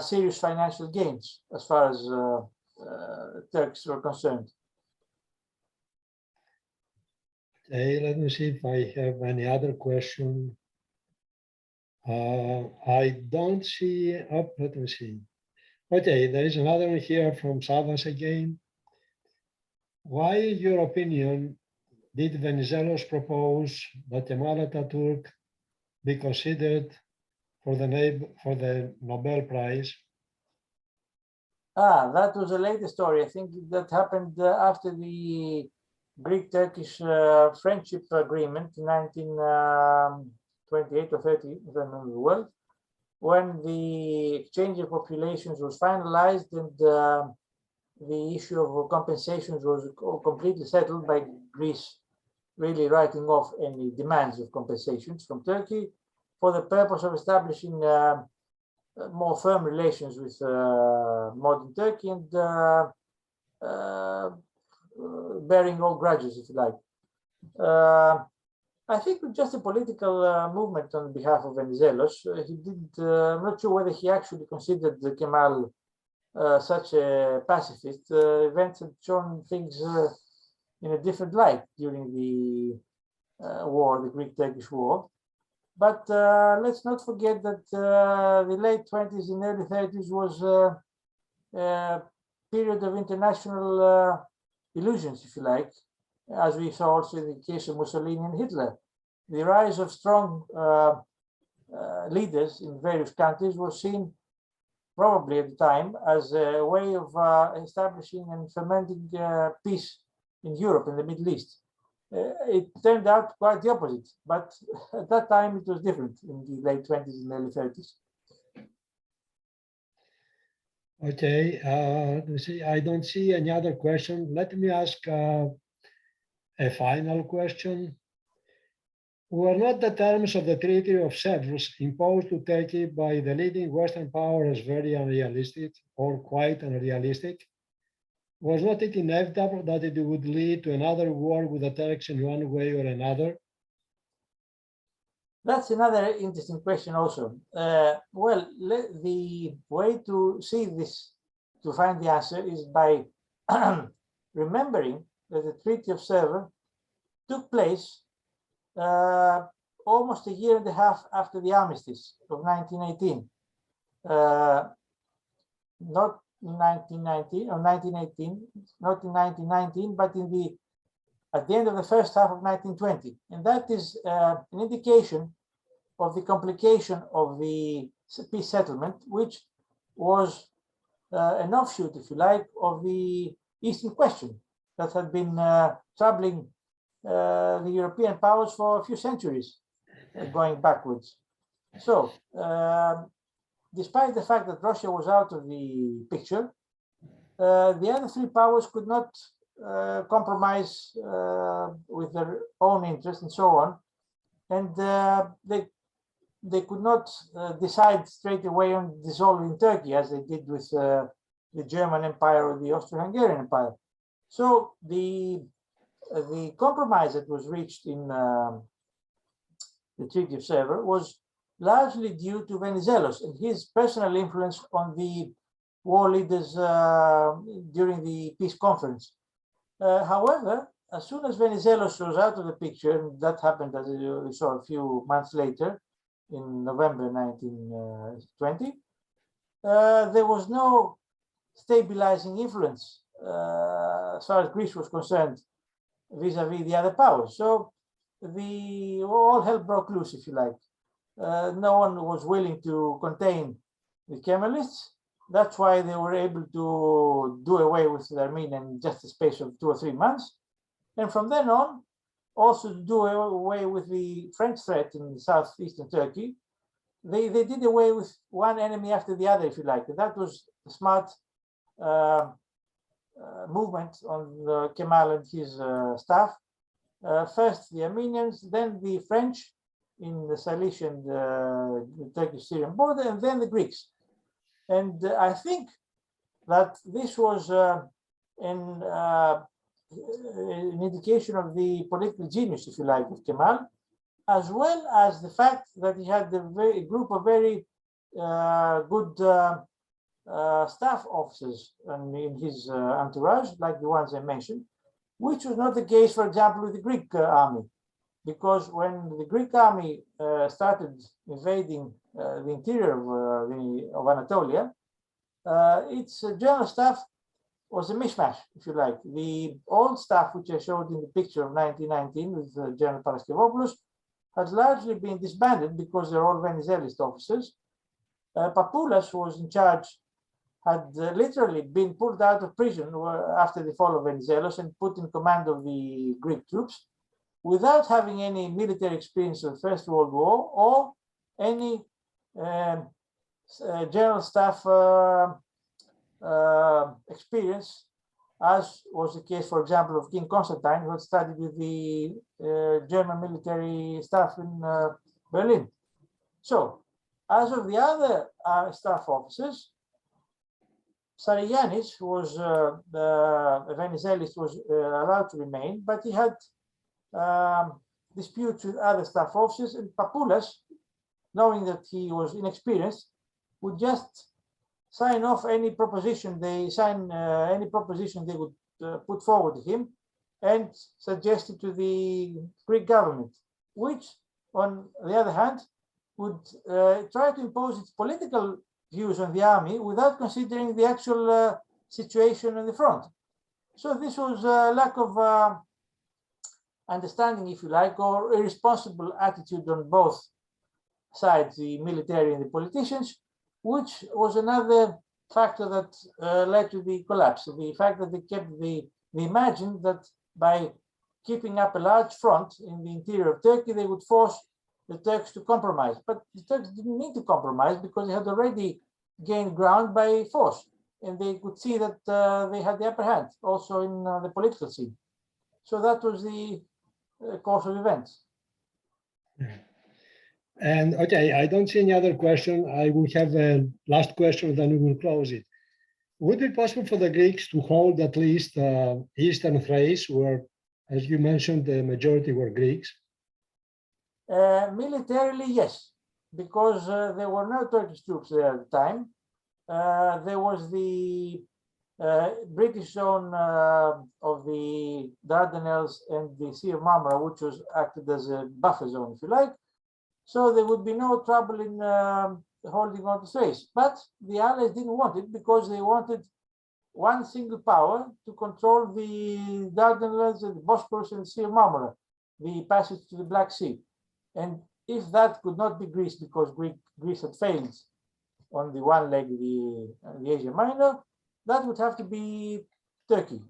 serious financial gains as far as Turks were concerned. Okay, let me see if I have any other question. I don't see, let me see. Okay, there is another one here from Savas again. Why, in your opinion, did Venizelos propose that Kemal Atatürk be considered for the Nobel Prize? That was a later story. I think that happened after the Greek-Turkish friendship agreement in 1928 or 30, if I remember well. when the exchange of populations was finalized and the issue of compensations was completely settled by Greece really writing off any demands of compensations from Turkey for the purpose of establishing more firm relations with modern Turkey and bearing all grudges, if you like. I think with just a political movement on behalf of Venizelos, he did, I'm not sure whether he actually considered Kemal such a pacifist. Events had shown things in a different light during the war, the Greek-Turkish war. But let's not forget that the late 20s and early 30s was a period of international illusions, if you like, as we saw also in the case of Mussolini and Hitler. The rise of strong leaders in various countries was seen probably at the time as a way of establishing and fermenting peace in Europe and the Middle East. It turned out quite the opposite, but at that time it was different in the late 20s and early 30s. Okay, I don't see any other question. Let me ask a final question. Were not the terms of the Treaty of Sevres imposed to Turkey by the leading Western powers very unrealistic or quite unrealistic? Was not it inevitable that it would lead to another war with the Turks in one way or another? That's another interesting question also. Well, the way to see this, to find the answer, is by remembering that the Treaty of Sevres took place almost a year and a half after the armistice of 1918. Not in 1919 or 1918, not in 1919, but at the end of the first half of 1920. And that is an indication of the complication of the peace settlement, which was an offshoot, if you like, of the Eastern question that had been troubling the European powers for a few centuries, going backwards. So, despite the fact that Russia was out of the picture, the other three powers could not compromise with their own interests and so on, and they could not decide straight away on dissolving Turkey as they did with the German Empire or the Austro-Hungarian Empire. So the compromise that was reached in the Treaty of Sevres was largely due to Venizelos and his personal influence on the war leaders during the peace conference. However, as soon as Venizelos was out of the picture, and that happened, as we saw, a few months later, in November 1920, there was no stabilizing influence as far as Greece was concerned vis-a-vis the other powers. So all hell broke loose, if you like. No one was willing to contain the Kemalists. That's why they were able to do away with the Armenian in just a space of 2 or 3 months. And from then on, also to do away with the French threat in southeastern Turkey, they did away with one enemy after the other, if you like. And that was a smart movement on Kemal and his staff. First the Armenians, then the French in the Cilician, the Turkish-Syrian border, and then the Greeks. And I think that this was an indication of the political genius, if you like, of Kemal, as well as the fact that he had a group of very good staff officers in his entourage, like the ones I mentioned, which was not the case, for example, with the Greek army. Because when the Greek army started invading the interior of Anatolia, its general staff was a mishmash, if you like. The old staff, which I showed in the picture of 1919 with General Paraskevopoulos, had largely been disbanded because they're all Venizelist officers. Papoulas, who was in charge, had literally been pulled out of prison after the fall of Venizelos and put in command of the Greek troops, without having any military experience of the First World War or any general staff experience, as was the case, for example, of King Constantine, who had studied with the German military staff in Berlin. So, as of the other staff officers, Sarianis, who was the Venizelis, was allowed to remain, but he had disputes with other staff officers, and Papoulas, knowing that he was inexperienced, would just sign off any proposition they would put forward to him and suggest it to the Greek government, which, on the other hand, would try to impose its political views on the army without considering the actual situation on the front. So this was a lack of understanding, if you like, or irresponsible attitude on both sides, the military and the politicians, which was another factor that led to the collapse. The fact that they imagined that by keeping up a large front in the interior of Turkey, they would force the Turks to compromise. But the Turks didn't need to compromise because they had already gained ground by force. And they could see that they had the upper hand also in the political scene. So that was the course of events. And okay, I don't see any other question. I will have a last question, then we will close it. Would it be possible for the Greeks to hold at least Eastern Thrace, where, as you mentioned, the majority were Greeks? Militarily, yes, because there were no Turkish troops there at the time. There was the British zone of the Dardanelles and the Sea of Marmara, which was acted as a buffer zone, if you like. So there would be no trouble in holding on to Thrace. But the Allies didn't want it because they wanted one single power to control the Dardanelles and the Bosporus and the Sea of Marmara, the passage to the Black Sea. And if that could not be Greece because Greece had failed on the one leg, the Asia Minor, that would have to be Turkey,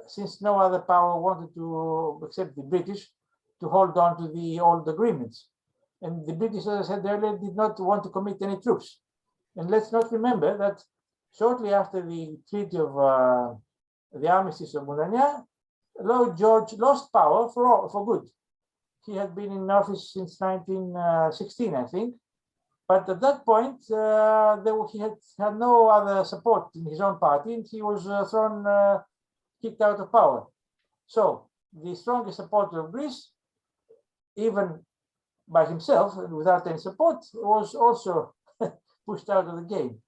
since no other power wanted to, except the British, to hold on to the old agreements. And the British, as I said earlier, did not want to commit any troops. And let's not remember that shortly after the Treaty of the Armistice of Moudania, Lloyd George lost power for good. He had been in office since 1916, I think. But at that point, he had no other support in his own party, and he was kicked out of power. So the strongest supporter of Greece, even by himself and without any support, was also pushed out of the game.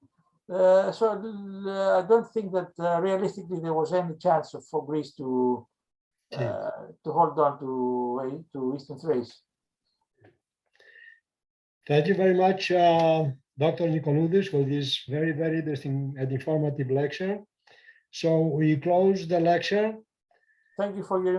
So I don't think that realistically there was any chance for Greece to hold on to Eastern Thrace. Thank you very much, Dr. Nikoloudis, for this very, very interesting and informative lecture. So we close the lecture. Thank you for your